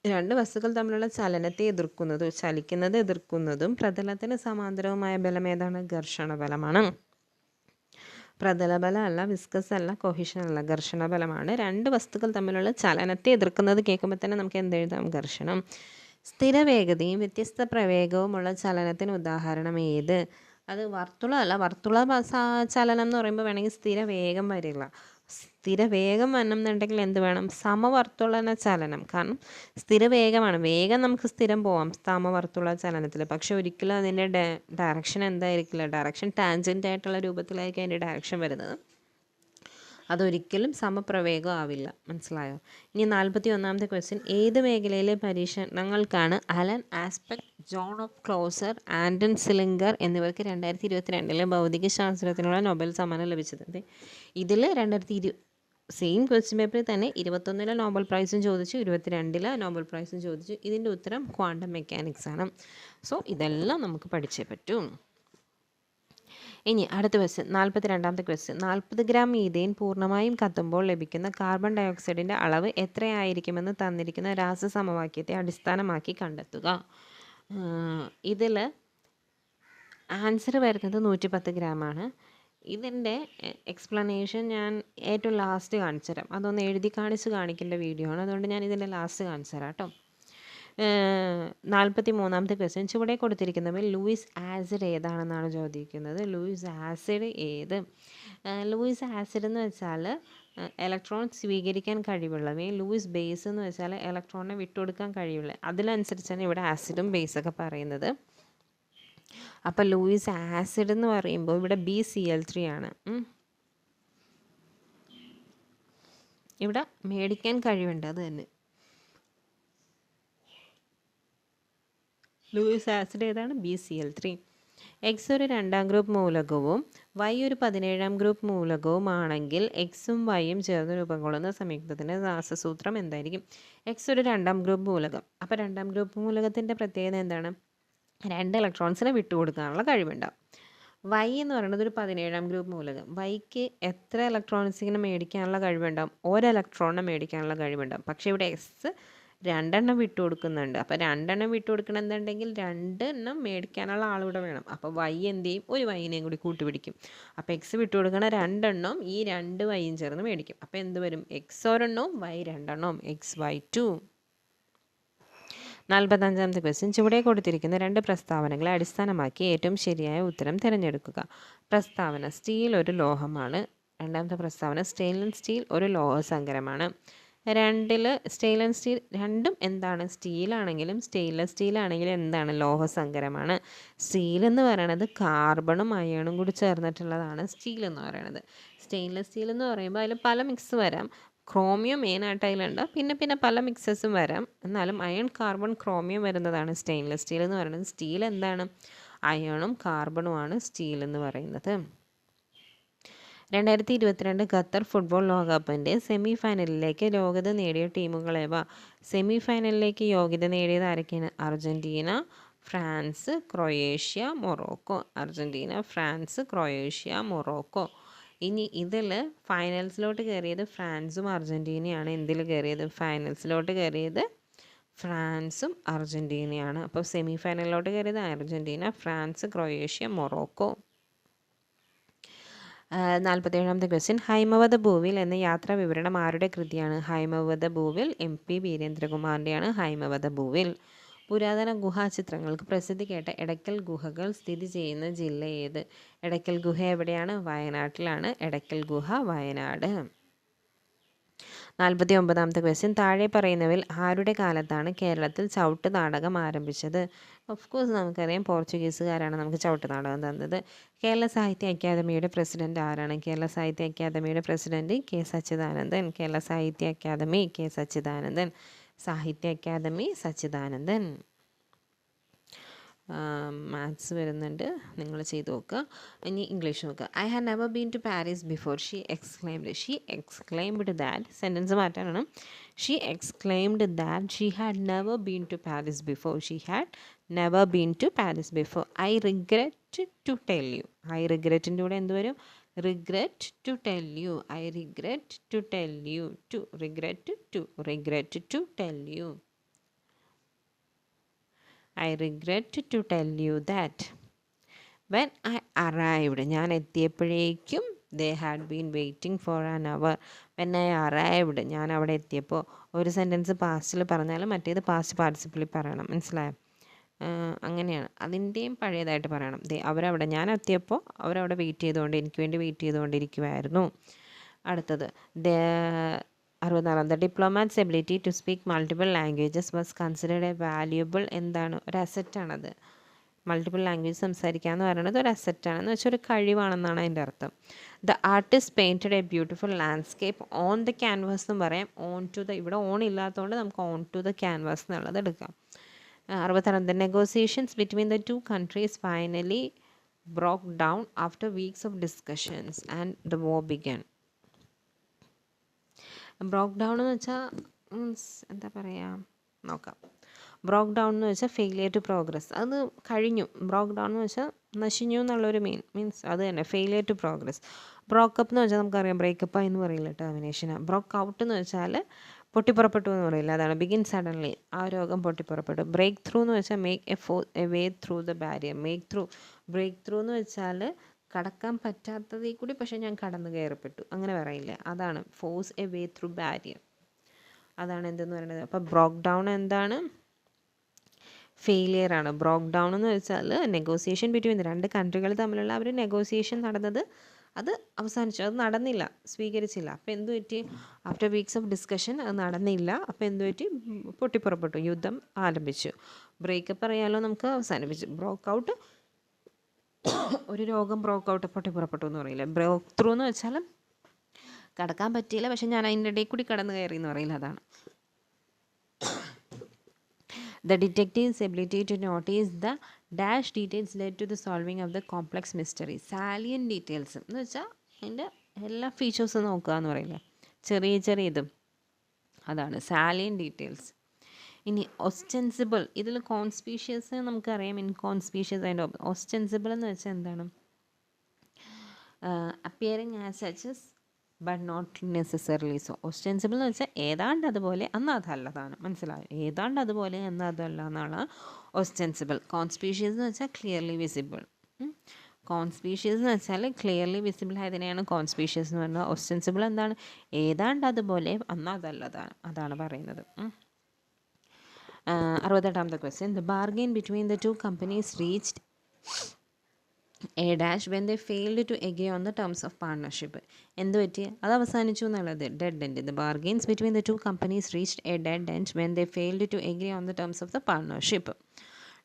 രണ്ട് വസ്തുക്കൾ തമ്മിലുള്ള ചലനത്തെ എതിർക്കുന്നതും പ്രതലത്തിന് സമാന്തരവുമായ ബലം ഏതാണ്? ഘർഷണ ബലമാണ്. പ്രതലബലം അല്ല, വിസ്കസ് അല്ല, കൊഹിഷൻ അല്ല, ഘർഷണബലമാണ്. രണ്ട് വസ്തുക്കൾ തമ്മിലുള്ള ചലനത്തെ എതിർക്കുന്നത് കേൾക്കുമ്പോൾ തന്നെ നമുക്ക് എന്തെഴുതാം? ഘർഷണം. സ്ഥിരവേഗതയും വ്യത്യസ്ത പ്രവേഗവുമുള്ള ചലനത്തിന് ഉദാഹരണം ഏത്? അത് വർത്തുളം അല്ല. ചലനം എന്ന് പറയുമ്പോൾ വേണമെങ്കിൽ സ്ഥിരവേഗം വരില്ല. സ്ഥിരവേഗം വരണമെന്നുണ്ടെങ്കിൽ എന്ത് വേണം? സമവർത്തുളന ചലനം. കാരണം സ്ഥിരവേഗമാണ്, വേഗം നമുക്ക് സ്ഥിരം പോവാം സമവർത്തുള ചലനത്തിൽ. പക്ഷെ ഒരിക്കലും അതിൻ്റെ ഡയറക്ഷൻ എന്തായിരിക്കില്ല? ഡയറക്ഷൻ ടാൻജൻ്റ് ആയിട്ടുള്ള രൂപത്തിലായിരിക്കും അതിൻ്റെ ഡയറക്ഷൻ വരുന്നത്. അതൊരിക്കലും സമപ്രവേഗം ആവില്ല. മനസ്സിലായോ? ഇനി 41ാമത്തെ ക്വസ്റ്റ്യൻ. ഏത് മേഖലയിലെ പരീക്ഷണങ്ങൾക്കാണ് Alain Aspect, John F Clauser, Anton Zeilinger എന്നിവർക്ക് 2022 ഭൗതിക ശാസ്ത്രത്തിനുള്ള നൊബേൽ സമ്മാനം ലഭിച്ചത്? ഇതിൽ സെയിം ക്വസ്റ്റ്യൻ പേപ്പറിൽ തന്നെ 2021 നോബൽ പ്രൈസും ചോദിച്ചു, 2022 നോബൽ പ്രൈസും ചോദിച്ചു. ഇതിൻ്റെ ഉത്തരം ക്വാണ്ടം മെക്കാനിക്സ് ആണ്. സോ ഇതെല്ലാം നമുക്ക് പഠിച്ചേ പറ്റൂ. ഇനി അടുത്ത ക്വസ്റ്റ്യൻ, 42ാമത്തെ ക്വസ്റ്റ്യൻ. 40 ഗ്രാം മീഥേൻ പൂർണ്ണമായും കത്തുമ്പോൾ ലഭിക്കുന്ന കാർബൺ ഡയോക്സൈഡിൻ്റെ അളവ് എത്രയായിരിക്കുമെന്ന് തന്നിരിക്കുന്ന രാസസമവാക്യത്തെ അടിസ്ഥാനമാക്കി കണ്ടെത്തുക. ഇതിൽ ആൻസർ വരുന്നത് 110 ഗ്രാമാണ്. ഇതിൻ്റെ എക്സ്പ്ലനേഷൻ ഞാൻ ഏറ്റവും ലാസ്റ്റ് കാണിച്ചു തരാം. അതൊന്ന് എഴുതി കാണിക്കേണ്ട വീഡിയോ ആണ്. അതുകൊണ്ട് ഞാൻ ഇതിൻ്റെ ലാസ്റ്റ് കാണിച്ചു തരാം കേട്ടോ. 43ാമത്തെ ക്വസ്റ്റ്യൻ. ചുവടെ കൊടുത്തിരിക്കുന്നവയിൽ ലൂയിസ് ആസിഡ് ഏതാണെന്നാണ് ചോദിക്കുന്നത്. ലൂയിസ് ആസിഡ് ഏത്? ലൂയിസ് ആസിഡ് എന്ന് വെച്ചാൽ ഇലക്ട്രോൺ സ്വീകരിക്കാൻ കഴിവുള്ളവയും ലൂയിസ് ബേസ് എന്ന് വെച്ചാൽ ഇലക്ട്രോണിനെ വിട്ടുകൊടുക്കാൻ കഴിവുള്ള. അതിനനുസരിച്ചാണ് ഇവിടെ ആസിഡും ബേസൊക്കെ പറയുന്നത്. അപ്പോൾ ലൂയിസ് ആസിഡ് എന്ന് പറയുമ്പോൾ ഇവിടെ BCl3 ആണ്. ഇവിടെ മേടിക്കാൻ കഴിവുണ്ട്, അത് തന്നെ. ലൂയിസ് ആസിഡ് ഏതാണ്? BCl3. X ഒരു 2ാം ഗ്രൂപ്പ് മൂലകവും Y ഒരു 17ാം ഗ്രൂപ്പ് മൂലകവും ആണെങ്കിൽ Xഉം Yയും ചേർന്ന് രൂപം കൊള്ളുന്ന സംയുക്തത്തിൻ്റെ രാസസൂത്രം എന്തായിരിക്കും? X ഒരു 2ാം ഗ്രൂപ്പ് മൂലകം. അപ്പോൾ 2ാം ഗ്രൂപ്പ് മൂലകത്തിൻ്റെ പ്രത്യേകത എന്താണ്? 2 ഇലക്ട്രോൺസിനെ വിട്ടുകൊടുക്കാനുള്ള കഴിവുണ്ടാവും. Y എന്ന് പറയുന്നത് ഒരു 17ാം ഗ്രൂപ്പ് മൂലകം. Yക്ക് എത്ര ഇലക്ട്രോൺസിനെ മേടിക്കാനുള്ള കഴിവുണ്ടാവും? 1 ഇലക്ട്രോണിനെ മേടിക്കാനുള്ള കഴിവുണ്ടാവും. പക്ഷേ ഇവിടെ S 2 എണ്ണം വിട്ടുകൊടുക്കുന്നുണ്ട്. അപ്പോൾ 2 എണ്ണം വിട്ടുകൊടുക്കണം എന്നുണ്ടെങ്കിൽ 2 എണ്ണം മേടിക്കാനുള്ള ആളിവിടെ വേണം. അപ്പോൾ Y എന്ത് ചെയ്യും? ഒരു Yനെയും കൂടി കൂട്ടിപ്പിടിക്കും. അപ്പോൾ X വിട്ടുകൊടുക്കണ 2 എണ്ണം ഈ 2 Yയും ചേർന്ന് മേടിക്കും. അപ്പോൾ എന്ത് വരും? X ഒരെണ്ണവും Y 2 എണ്ണവും, XY2. 45ാമത്തെ ക്വസ്റ്റ്യൻ. ചുവടെ കൊടുത്തിരിക്കുന്ന 2 പ്രസ്താവനകളെ അടിസ്ഥാനമാക്കി ഏറ്റവും ശരിയായ ഉത്തരം തിരഞ്ഞെടുക്കുക. പ്രസ്താവന: സ്റ്റീൽ ഒരു ലോഹമാണ്. രണ്ടാമത്തെ പ്രസ്താവന: സ്റ്റെയിൻലെസ് സ്റ്റീൽ ഒരു ലോഹസങ്കരമാണ്. 2ൽ സ്റ്റെയിൻലെസ് സ്റ്റീൽ രണ്ടും എന്താണ്? സ്റ്റീലാണെങ്കിലും സ്റ്റെയിൻലെസ് സ്റ്റീലാണെങ്കിലും എന്താണ്? ലോഹസങ്കരമാണ്. സ്റ്റീൽ എന്ന് പറയുന്നത് കാർബണും അയണും കൂടി ചേർന്നിട്ടുള്ളതാണ് സ്റ്റീൽ എന്ന് പറയുന്നത്. സ്റ്റെയിൻലെസ് സ്റ്റീൽ എന്ന് പറയുമ്പോൾ അതിൽ പല മിക്സ് വരാം. ക്രോമിയം മെയിനായിട്ട് അതിലുണ്ട്. പിന്നെ പല മിക്സസും വരാം. എന്നാലും അയൺ, കാർബൺ, ക്രോമിയം വരുന്നതാണ് സ്റ്റെയിൻലെസ് സ്റ്റീൽ എന്ന് പറയുന്നത്. സ്റ്റീൽ എന്താണ്? അയണും കാർബണുമാണ് സ്റ്റീൽ എന്ന് പറയുന്നത്. 2022 ഖത്തർ ഫുട്ബോൾ ലോകകപ്പിൻ്റെ സെമി ഫൈനലിലേക്ക് യോഗ്യത നേടിയ ടീമുകളേവ? സെമി ഫൈനലിലേക്ക് യോഗ്യത നേടിയത് ആരൊക്കെയാണ്? Argentina, France, Croatia, Morocco. Argentina, France, Croatia, Morocco. ഇനി ഇതിൽ ഫൈനൽസിലോട്ട് കയറിയത് ഫ്രാൻസും അർജൻറ്റീനയാണ്. എന്തിൽ കയറിയത്? ഫൈനൽസിലോട്ട് കയറിയത് ഫ്രാൻസും അർജൻറ്റീനയാണ്. അപ്പോൾ സെമി ഫൈനലിലോട്ട് കയറിയത് അർജൻറ്റീന, ഫ്രാൻസ്, ക്രൊയേഷ്യ, മൊറോക്കോ. 47ാമത്തെ ക്വസ്റ്റ്യൻ. ഹൈമവത ഭൂവിൽ എന്ന യാത്രാ വിവരണം ആരുടെ കൃതിയാണ്? ഹൈമവത ഭൂവിൽ MP വീരേന്ദ്രകുമാറിൻ്റെയാണ് ഹൈമവത ഭൂവിൽ. പുരാതന ഗുഹാചിത്രങ്ങൾക്ക് പ്രസിദ്ധി കേട്ട എടക്കൽ ഗുഹകൾ സ്ഥിതി ചെയ്യുന്ന ജില്ല ഏത്? എടക്കൽ ഗുഹ എവിടെയാണ്? വയനാട്ടിലാണ് എടക്കൽ ഗുഹ, വയനാട്. 49ാമത്തെ ക്വസ്റ്റ്യൻ. താഴെ പറയുന്നവയിൽ ആരുടെ കാലത്താണ് കേരളത്തിൽ ചവിട്ട് നാടകം ആരംഭിച്ചത്? ഓഫ് കോഴ്സ് നമുക്കറിയാം, പോർച്ചുഗീസുകാരാണ് നമുക്ക് ചവിട്ട് നാടകം തന്നത്. കേരള സാഹിത്യ അക്കാദമിയുടെ പ്രസിഡന്റ് ആരാണ്? കേരള സാഹിത്യ അക്കാദമിയുടെ പ്രസിഡന്റ് K. സച്ചിദാനന്ദൻ. കേരള സാഹിത്യ അക്കാദമി K. സച്ചിദാനന്ദൻ. സാഹിത്യ അക്കാദമി സച്ചിദാനന്ദൻ. മാത്സ് വരുന്നുണ്ട്, നിങ്ങൾ ചെയ്ത് നോക്കുക. ഇനി ഇംഗ്ലീഷ് നോക്കുക. I had never been to Paris before. She exclaimed that. Sentence മാറ്റാനാണ്. She exclaimed that she had never been to Paris before. She had never been to Paris before. I regret to tell you. I റിഗ്രറ്റിൻ്റെ കൂടെ എന്ത് വരും? Regret to tell you. I regret to tell you. To regret to tell you. I regret to tell you that when I arrived, ഞാൻ എത്തിയപ്പോഴേക്കും they had been waiting for an hour when I arrived. ഞാൻ അവിടെ എത്തിയപ്പോൾ. ഒരു sentence പാസ്റ്റിൽ പറഞ്ഞാലും മറ്റേത് past പാർട്ടിസിപ്പിളിൽ പറയണം. മനസ്സിലായോ? അങ്ങനെയാണ്. അതിൻ്റെയും പഴയതായിട്ട് പറയണം. ദേ അവരവിടെ, ഞാൻ എത്തിയപ്പോൾ അവരവിടെ വെയിറ്റ് ചെയ്തുകൊണ്ട്, എനിക്ക് വേണ്ടി വെയിറ്റ് ചെയ്തുകൊണ്ടിരിക്കുമായിരുന്നു. അടുത്തത് 64. The diplomat's ability to speak multiple languages was considered a valuable. എന്താണ്? ഒരു അസറ്റാണത്. മൾട്ടിപ്പിൾ ലാംഗ്വേജ് സംസാരിക്കുക എന്ന് പറയുന്നത് ഒരു അസറ്റാണെന്ന് വെച്ചാൽ ഒരു കഴിവാണെന്നാണ് അതിൻ്റെ അർത്ഥം. The artist painted a beautiful landscape on the canvas എന്നും പറയാം. ഓൺ ടു ദ, ഇവിടെ ഓൺ ഇല്ലാത്തതുകൊണ്ട് നമുക്ക് ഓൺ ടു ദ ക്യാൻവാസ് എന്നുള്ളത് എടുക്കാം. 66. The negotiations between the two countries finally broke down after weeks of discussions and the war began. Broke down എന്ന് വെച്ചാൽ means എന്താ പറയുക, നോക്കാം. ബ്രോക്ക് ഡൗൺ എന്ന് വെച്ചാൽ ഫെയിലിയർ ടു പ്രോഗ്രസ്, അത് കഴിഞ്ഞു. ബ്രോക്ക് ഡൗൺ എന്ന് വെച്ചാൽ നശിഞ്ഞു എന്നുള്ളൊരു മീൻസ് അത് തന്നെ, ഫെയിലിയർ ടു പ്രോഗ്രസ്. ബ്രോക്കപ്പ് എന്ന് വെച്ചാൽ നമുക്കറിയാം ബ്രേക്കപ്പ് എന്ന് പറയില്ല, ടെർമിനേഷനാണ്. ബ്രോക്ക് ഔട്ട് എന്ന് വെച്ചാൽ പൊട്ടിപ്പുറപ്പെട്ടു എന്ന് പറയില്ല, അതാണ് ബിഗിൻ സഡൻലി, ആ രോഗം പൊട്ടിപ്പുറപ്പെട്ടു. ബ്രേക്ക് ത്രൂ എന്ന് വെച്ചാൽ make a way through the barrier. Break through എന്ന് വെച്ചാൽ കടക്കാൻ പറ്റാത്തതിൽ കൂടി പക്ഷേ ഞാൻ കടന്നു കയറപ്പെട്ടു, അങ്ങനെ പറയില്ല, അതാണ് force A way through barrier, അതാണ് എന്തെന്ന് പറയുന്നത്. അപ്പോൾ ബ്രോക്ക് ഡൗൺ എന്താണ്? ഫെയിലിയർ ആണ്. ബ്രോക്ക് ഡൗൺ എന്ന് വെച്ചാൽ നെഗോസിയേഷൻ ബിറ്റ്വീൻ രണ്ട് കൺട്രികൾ തമ്മിലുള്ള അവർ നെഗോസിയേഷൻ നടന്നത്, അത് അവസാനിച്ചു, അത് നടന്നില്ല, സ്വീകരിച്ചില്ല. അപ്പോൾ എന്തു പറ്റി? ആഫ്റ്റർ വീക്സ് ഓഫ് ഡിസ്കഷൻ അത് നടന്നില്ല. അപ്പോൾ എന്തു പറ്റി? പൊട്ടിപ്പുറപ്പെട്ടു, യുദ്ധം ആരംഭിച്ചു. ബ്രേക്കപ്പ് അറിയാലോ, നമുക്ക് അവസാനിപ്പിച്ചു. ബ്രോക്ക് ഔട്ട്, ഒരു രോഗം ബ്രോക്ക് ഔട്ട്, പൊട്ടിപ്പുറപ്പെട്ടു എന്ന് പറയില്ല. ബ്രോക്ക് ത്രൂ എന്ന് വെച്ചാൽ കടക്കാൻ പറ്റിയില്ല പക്ഷെ ഞാൻ അതിൻ്റെ ഇടയിൽ കൂടി കടന്നു കയറി എന്ന് പറയില്ല, അതാണ്. The detective's ability to notice the dash details led to the solving of the complex mystery. Salient details എന്ന് വെച്ചാൽ അതിൻ്റെ എല്ലാ ഫീച്ചേഴ്സും നോക്കുക എന്ന് പറയില്ല, ചെറിയ ഇതും, അതാണ് സാലിയൻറ്റ് ഡീറ്റെയിൽസ്. ഇനി ഒസ്റ്റെൻസിബിൾ, ഇതിൽ കോൺസ്പീഷ്യസ് നമുക്കറിയാം, ഇൻകോൺസ്പീഷ്യസ് അതിൻ്റെ ഒസ്റ്റെൻസിബിൾ എന്ന് വെച്ചാൽ എന്താണ്? Appearing as such but not necessarily so. Ostensible എന്ന് വെച്ചാൽ ഏതാണ്ട് അതുപോലെ എന്നാൽ അതല്ലതാണ്, മനസ്സിലായോ? ഏതാണ്ട് അതുപോലെ എന്നാൽ അതല്ല എന്നാണ് ഒസ്റ്റെൻസിബിൾ. കോൺസ്പീഷ്യസ് എന്ന് വെച്ചാൽ ക്ലിയർലി വിസിബിൾ. കോൺസ്പീഷ്യസ് എന്ന് വെച്ചാൽ ക്ലിയർലി വിസിബിൾ ആയതിനെയാണ് കോൺസ്പീഷ്യസ് എന്ന് പറയുന്നത്. ഒസ്റ്റെൻസിബിൾ എന്താണ്? ഏതാണ്ട് അതുപോലെ എന്നാൽ അതല്ലതാണ്, അതാണ് പറയുന്നത്. 68ാമത്തെ question. The bargain between the two companies reached a dash when they failed to agree on the terms of partnership. എന്ത് പറ്റി? അത് അവസാനിച്ചു എന്നുള്ളത്, dead end. The bargains between the two companies reached a dead end when they failed to agree on the terms of the partnership.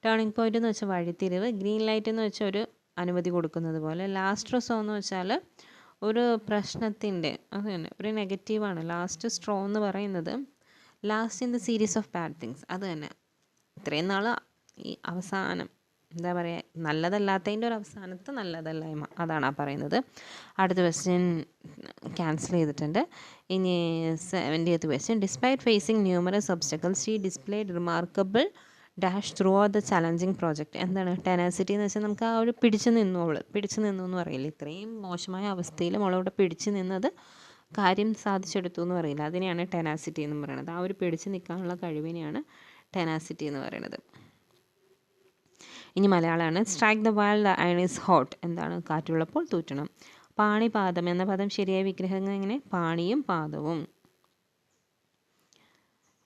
Turning point എന്ന് വെച്ചാൽ വഴിത്തിരിവ്. Green light എന്ന് വെച്ചാൽ ഒരു അനുമതി കൊടുക്കുന്നത് പോലെ. ലാസ്റ്റ് സ്ട്രോ എന്ന് വെച്ചാൽ ഒരു പ്രശ്നത്തിൻ്റെ, അത് തന്നെ ഒരു നെഗറ്റീവാണ്. ലാസ്റ്റ് സ്ട്രോ എന്ന് പറയുന്നത് last in the series of bad things, അത് തന്നെ. ഇത്രയും നാൾ ഈ അവസാനം എന്താ പറയുക, നല്ലതല്ലാത്തതിൻ്റെ ഒരു അവസാനത്തെ നല്ലതല്ലായ്മ, അതാണ് ആ പറയുന്നത്. അടുത്ത ക്വസ്റ്റ്യൻ ക്യാൻസൽ ചെയ്തിട്ടുണ്ട്. ഇനി 70th question. Despite facing numerous obstacles she displayed remarkable dash throughout the challenging project. എന്താണ് ടെനാസിറ്റി എന്ന് വെച്ചാൽ നമുക്ക് ആ ഒരു പിടിച്ചു നിന്നു എന്ന് പറയില്ല, ഇത്രയും മോശമായ അവസ്ഥയിലും അവളവിടെ പിടിച്ചു നിന്നത് കാര്യം സാധിച്ചെടുത്തു എന്ന് പറയില്ല, അതിനെയാണ് ടെനാസിറ്റി എന്ന് പറയുന്നത്. ആ ഒരു പിടിച്ചു നിൽക്കാനുള്ള കഴിവിനെയാണ് ടെനാസിറ്റി എന്ന് പറയുന്നത്. ഇനി മലയാളമാണ്. Strike the while the iron is hot. എന്താണ്? കാറ്റുള്ളപ്പോൾ തൂറ്റണം. പാണിപാദം എന്ന പദം ശരിയായ വിഗ്രഹങ്ങൾ എങ്ങനെ? പാണിയും പാദവും.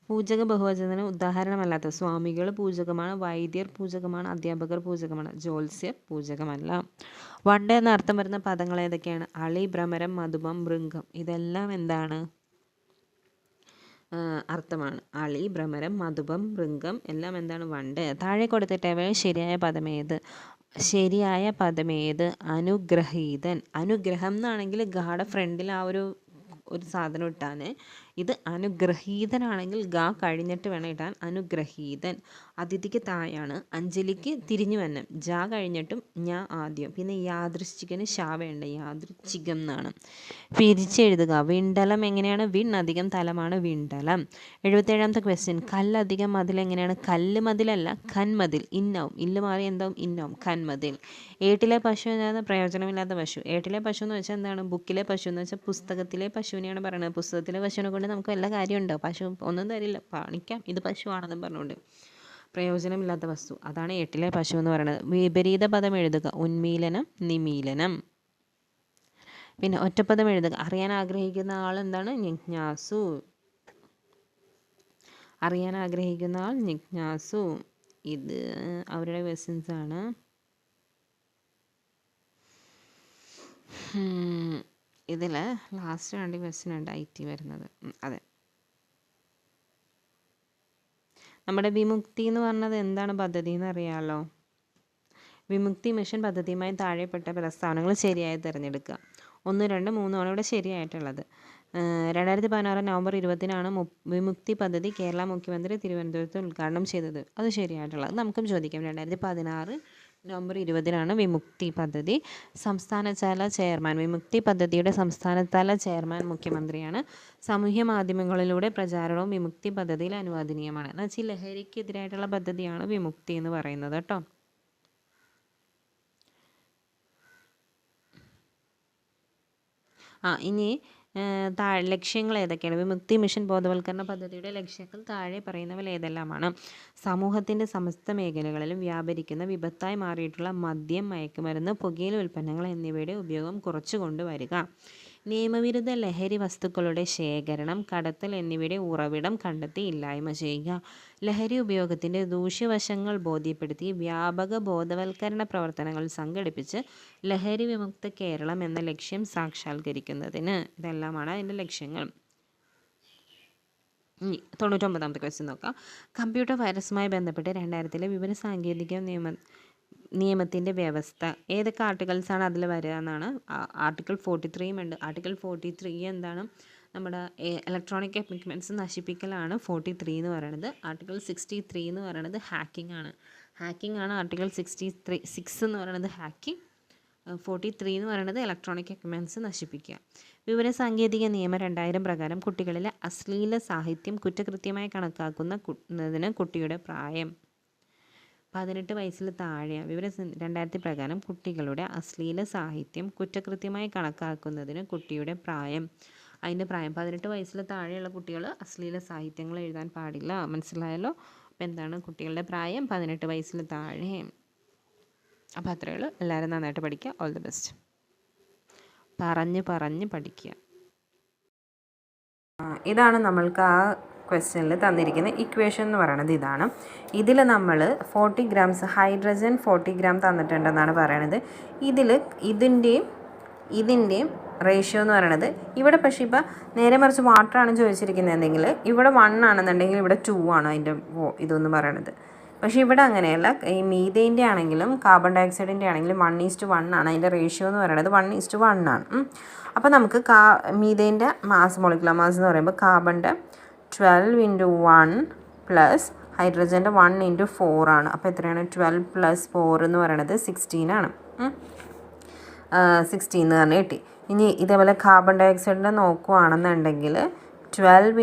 പൂജക ബഹുവചനത്തിന് ഉദാഹരണമല്ലാത്ത. സ്വാമികൾ പൂജകമാണ്, വൈദ്യർ പൂജകമാണ്, അധ്യാപകർ പൂജകമാണ്, ജ്യോത്സ്യർ പൂജകമല്ല. വണ്ട് എന്ന അർത്ഥം വരുന്ന പദങ്ങൾ ഏതൊക്കെയാണ്? അളി, ഭ്രമരം, മധുപം, മൃംഗം. ഇതെല്ലാം എന്താണ്? അർത്ഥമാണ്. അളി, ഭ്രമരം, മധുപം, മൃംഗം എല്ലാം എന്താണ്? വണ്ട്. താഴെ കൊടുത്തിട്ടവയിൽ ശരിയായ പദമേത്? അനുഗ്രഹീതൻ. അനുഗ്രഹം എന്നാണെങ്കിൽ ഗാഢ ഫ്രണ്ടിൽ ആ ഒരു സാധനം ഇട്ടാണ്. ഇത് അനുഗ്രഹീതനാണെങ്കിൽ ഗ കഴിഞ്ഞിട്ട് വേണം ഇടാൻ. അനുഗ്രഹീതൻ. അതിഥിക്ക് തായാണ്. അഞ്ജലിക്ക് തിരിഞ്ഞു വന്നം. ജ കഴിഞ്ഞിട്ടും ഞാ ആദ്യം. പിന്നെ യാദൃശ്ചികന് ശ വേണ്ട, യാദൃച്ഛികം എന്നാണ്. പിരിച്ചെഴുതുക. വിണ്ടലം എങ്ങനെയാണ്? വിൺ അധികം തലമാണ് വിണ്ടലം. 77ാമത്തെ ക്വസ്റ്റ്യൻ. കല്ലധികം മതിൽ എങ്ങനെയാണ്? കല്ല് മതിലല്ല, കന്മതിൽ. ഇന്നാവും, ഇല്ല് മാറി എന്താവും? ഇന്നാവും, കന്മതിൽ. ഏട്ടിലെ പശു എന്നാണ് പ്രയോജനമില്ലാത്ത പശു. ഏട്ടിലെ പശു എന്ന് വെച്ചാൽ എന്താണ്? ബുക്കിലെ പശു എന്ന് വെച്ചാൽ പുസ്തകത്തിലെ പശുവിനെയാണ് പറയുന്നത്. പുസ്തകത്തിലെ പശുവിനെ കൊണ്ട് നമുക്ക് വല്ല കാര്യമുണ്ടോ? പശു ഒന്നും തരില്ല, കാണിക്കാം ഇത് പശുവാണെന്ന് പറഞ്ഞുകൊണ്ട്. പ്രയോജനമില്ലാത്ത വസ്തു, അതാണ് ഏട്ടിലെ പശു എന്ന് പറയുന്നത്. വിപരീത പദം എഴുതുക. ഉന്മീലനം, നിമീലനം. പിന്നെ ഒറ്റപ്പദം എഴുതുക. അറിയാൻ ആഗ്രഹിക്കുന്ന ആൾ എന്താണ്? ജിജ്ഞാസു. അറിയാൻ ആഗ്രഹിക്കുന്ന ആൾ ജിജ്ഞാസു. ഇത് അവരുടെ ക്വസ്റ്റ്യൻസ് ആണ്. ഇതിൽ ലാസ്റ്റ് 2 ക്വസ്റ്റ്യൻ ഉണ്ട് IT വരുന്നത്. അതെ, നമ്മുടെ വിമുക്തി എന്ന് പറഞ്ഞത് എന്താണ് പദ്ധതി എന്ന് അറിയാമല്ലോ. വിമുക്തി മിഷൻ പദ്ധതിയുമായി താഴെപ്പെട്ട പ്രസ്താവനകൾ ശരിയായി തിരഞ്ഞെടുക്കുക. 1, 2, 3 ആണ് ഇവിടെ ശരിയായിട്ടുള്ളത്. 2016 നവംബർ 20-നാണ് വിമുക്തി പദ്ധതി കേരള മുഖ്യമന്ത്രി തിരുവനന്തപുരത്ത് ഉദ്ഘാടനം ചെയ്തത്. അത് ശരിയായിട്ടുള്ളത്. നമുക്കും ചോദിക്കാം. 2016 നവംബർ 20-നാണ് വിമുക്തി പദ്ധതി. സംസ്ഥാനതല ചെയർമാൻ, വിമുക്തി പദ്ധതിയുടെ സംസ്ഥാനതല ചെയർമാൻ മുഖ്യമന്ത്രിയാണ്. സാമൂഹ്യ മാധ്യമങ്ങളിലൂടെ പ്രചാരണവും വിമുക്തി പദ്ധതിയിൽ അനുവദനീയമാണ്. എന്ന് വെച്ചാൽ ലഹരിക്കെതിരായിട്ടുള്ള പദ്ധതിയാണ് വിമുക്തി എന്ന് പറയുന്നത് കേട്ടോ. ഇനി ലക്ഷ്യങ്ങൾ ഏതൊക്കെയാണ്? വിമുക്തി മിഷൻ ബോധവൽക്കരണ പദ്ധതിയുടെ ലക്ഷ്യങ്ങൾ താഴെ പറയുന്നവ ഏതെല്ലാമാണ്? സമൂഹത്തിൻ്റെ സമസ്ത മേഖലകളിലും വ്യാപരിക്കുന്ന വിപത്തായി മാറിയിട്ടുള്ള മദ്യം, മയക്കുമരുന്ന്, പുകയില ഉൽപ്പന്നങ്ങൾ എന്നിവയുടെ ഉപയോഗം കുറച്ചു കൊണ്ടുവരിക. നിയമവിരുദ്ധ ലഹരി വസ്തുക്കളുടെ ശേഖരണം, കടത്തൽ എന്നിവയുടെ ഉറവിടം കണ്ടെത്തി ഇല്ലായ്മ ചെയ്യുക. ലഹരി ഉപയോഗത്തിൻ്റെ ദൂഷ്യവശങ്ങൾ ബോധ്യപ്പെടുത്തി വ്യാപക ബോധവൽക്കരണ പ്രവർത്തനങ്ങൾ സംഘടിപ്പിച്ച് ലഹരി വിമുക്ത കേരളം എന്ന ലക്ഷ്യം സാക്ഷാത്കരിക്കുന്നതിന്. ഇതെല്ലാമാണ് അതിൻ്റെ ലക്ഷ്യങ്ങൾ. 99ാമത്തെ ക്വസ്റ്റ്യൻ നോക്കാം. കമ്പ്യൂട്ടർ വൈറസുമായി ബന്ധപ്പെട്ട് 2000-ലെ വിവരസാങ്കേതിക നിയമത്തിൻ്റെ വ്യവസ്ഥ ഏതൊക്കെ ആർട്ടിക്കിൾസാണ് അതിൽ വരിക എന്നാണ്. ആർട്ടിക്കിൾ 43 ഉണ്ട്. ആർട്ടിക്കിൾ 43 എന്താണ്? നമ്മുടെ ഇലക്ട്രോണിക് എക്വിപ്മെൻറ്റ്സ് നശിപ്പിക്കലാണ് 43 എന്ന് പറയുന്നത്. ആർട്ടിക്കിൾ 63 എന്ന് പറയുന്നത് ഹാക്കിംഗ് ആണ്. ആർട്ടിക്കിൾ 6 എന്ന് പറയുന്നത് ഹാക്കിംഗ്. 43 എന്ന് പറയുന്നത് ഇലക്ട്രോണിക് എക്വിപ്മെൻറ്റ്സ് നശിപ്പിക്കുക. വിവരസാങ്കേതിക നിയമം 2000 പ്രകാരം കുട്ടികളിലെ അശ്ലീല സാഹിത്യം കുറ്റകൃത്യമായി കണക്കാക്കുന്നതിന് കുട്ടിയുടെ പ്രായം 18 വയസ്സിൽ താഴെയാണ്. 2000 പ്രകാരം കുട്ടികളുടെ അശ്ലീല സാഹിത്യം കുറ്റകൃത്യമായി കണക്കാക്കുന്നതിന് കുട്ടിയുടെ പ്രായം, അതിൻ്റെ പ്രായം 18 വയസ്സിൽ താഴെയുള്ള കുട്ടികൾ അശ്ലീല സാഹിത്യങ്ങൾ എഴുതാൻ പാടില്ല. മനസ്സിലായല്ലോ? അപ്പോൾ എന്താണ് കുട്ടികളുടെ പ്രായം? 18 വയസ്സിൽ താഴെ. അപ്പോൾ അത്രയേ ഉള്ളൂ. എല്ലാവരും നന്നായിട്ട് പഠിക്കുക. All the best. പറഞ്ഞ് പഠിക്കുക. ഇതാണ് നമ്മൾക്ക് ആ ക്വസ്റ്റ്യനിൽ തന്നിരിക്കുന്ന ഇക്വേഷൻ എന്ന് പറയുന്നത് ഇതാണ്. ഇതിൽ നമ്മൾ 40 ഗ്രാംസ് ഹൈഡ്രജൻ 40 ഗ്രാം തന്നിട്ടുണ്ടെന്നാണ് പറയണത്. ഇതിൻ്റെയും റേഷ്യോ എന്ന് പറയണത് ഇവിടെ, പക്ഷേ ഇപ്പോൾ നേരെ മറിച്ച് വാട്ടറാണ് ചോദിച്ചിരിക്കുന്നതെങ്കിൽ ഇവിടെ 1 ആണെന്നുണ്ടെങ്കിൽ ഇവിടെ 2 ആണ് അതിൻ്റെ ഇതെന്ന് പറയണത്. പക്ഷേ ഇവിടെ അങ്ങനെയല്ല. ഈ മീഥേൻ്റെ ആണെങ്കിലും കാർബൺ ഡൈ ഓക്സൈഡിൻ്റെ ആണെങ്കിലും 1:1 ആണ്. അതിൻ്റെ റേഷ്യോ എന്ന് പറയുന്നത് 1:1 ആണ്. അപ്പോൾ നമുക്ക് മീഥേൻ്റെ മോളിക്കുലർ മാസ് എന്ന് പറയുമ്പോൾ കാർബണിൻ്റെ 12 × 1 പ്ലസ് ഹൈഡ്രജൻ്റെ 1 × 4 ആണ്. അപ്പോൾ എത്രയാണ്? 12 + 4 എന്ന് പറയുന്നത് 16 ആണ്. 16 എന്ന് പറഞ്ഞ് കിട്ടി. ഇനി ഇതേപോലെ കാർബൺ ഡൈ ഓക്സൈഡിൻ്റെ നോക്കുകയാണെന്നുണ്ടെങ്കിൽ 12 ×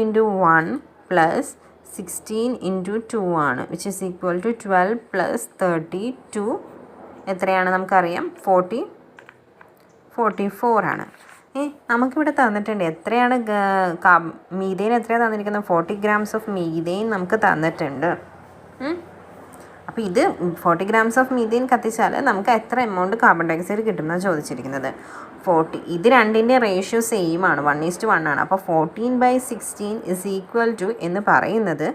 1 പ്ലസ് 16 × 2 ആണ്, വിച്ച് ഈസ് ഈക്വൽ ടു 12 + 32 എത്രയാണ് നമുക്കറിയാം? 44 ആണ്. നമുക്കിവിടെ തന്നിട്ടുണ്ട് എത്രയാണ് മീഥേൻ എത്രയാണ് തന്നിരിക്കുന്നത്? 40 ഗ്രാംസ് ഓഫ് മീഥേൻ നമുക്ക് തന്നിട്ടുണ്ട്. അപ്പോൾ ഇത് 40 ഗ്രാംസ് ഓഫ് മീഥേൻ കത്തിച്ചാൽ നമുക്ക് എത്ര എമൗണ്ട് കാർബൺ ഡൈ ഓക്സൈഡ് കിട്ടുമെന്നാണ് ചോദിച്ചിരിക്കുന്നത്. 40 ഇത് രണ്ടിൻ്റെ റേഷ്യോ സെയിം ആണ്, 1:1 ആണ്. അപ്പോൾ 14/16 ഇസ് ഈക്വൽ ടു എന്ന് പറയുന്നത്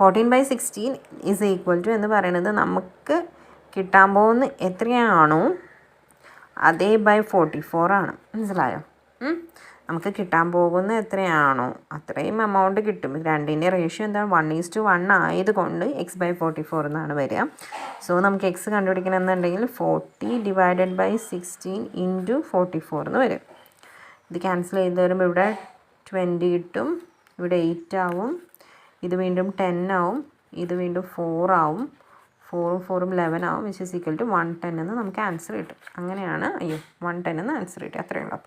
14/16 ഇസ് ഈക്വൽ ടു എന്ന് പറയുന്നത് നമുക്ക് കിട്ടാൻ പോകുന്ന എത്രയാണോ അതേ /44 ആണ്. മനസ്സിലായോ? നമുക്ക് കിട്ടാൻ പോകുന്ന എത്രയാണോ അത്രയും എമൗണ്ട് കിട്ടും. രണ്ടിൻ്റെ റേഷ്യോ എന്താണ്? 1:1 ആയതുകൊണ്ട് x/44 എന്നാണ് വരിക. സോ നമുക്ക് x കണ്ടുപിടിക്കണമെന്നുണ്ടെങ്കിൽ 40 / 16 × 44 എന്ന് വരും. ഇത് ക്യാൻസൽ ചെയ്ത് വരുമ്പോൾ ഇവിടെ 20 കിട്ടും, ഇവിടെ 8 ആവും, ഇത് വീണ്ടും 10 ആവും, ഇത് വീണ്ടും 4 ആവും, 4ഉം 4ഉം 11 ആവും, വിച്ച് ഈസ് ഈക്വൽ ടു 110 എന്ന് നമുക്ക് ആൻസർ കിട്ടും. അങ്ങനെയാണ് 110 എന്ന് ആൻസർ കിട്ടും. അത്രയേ ഉള്ളൂ.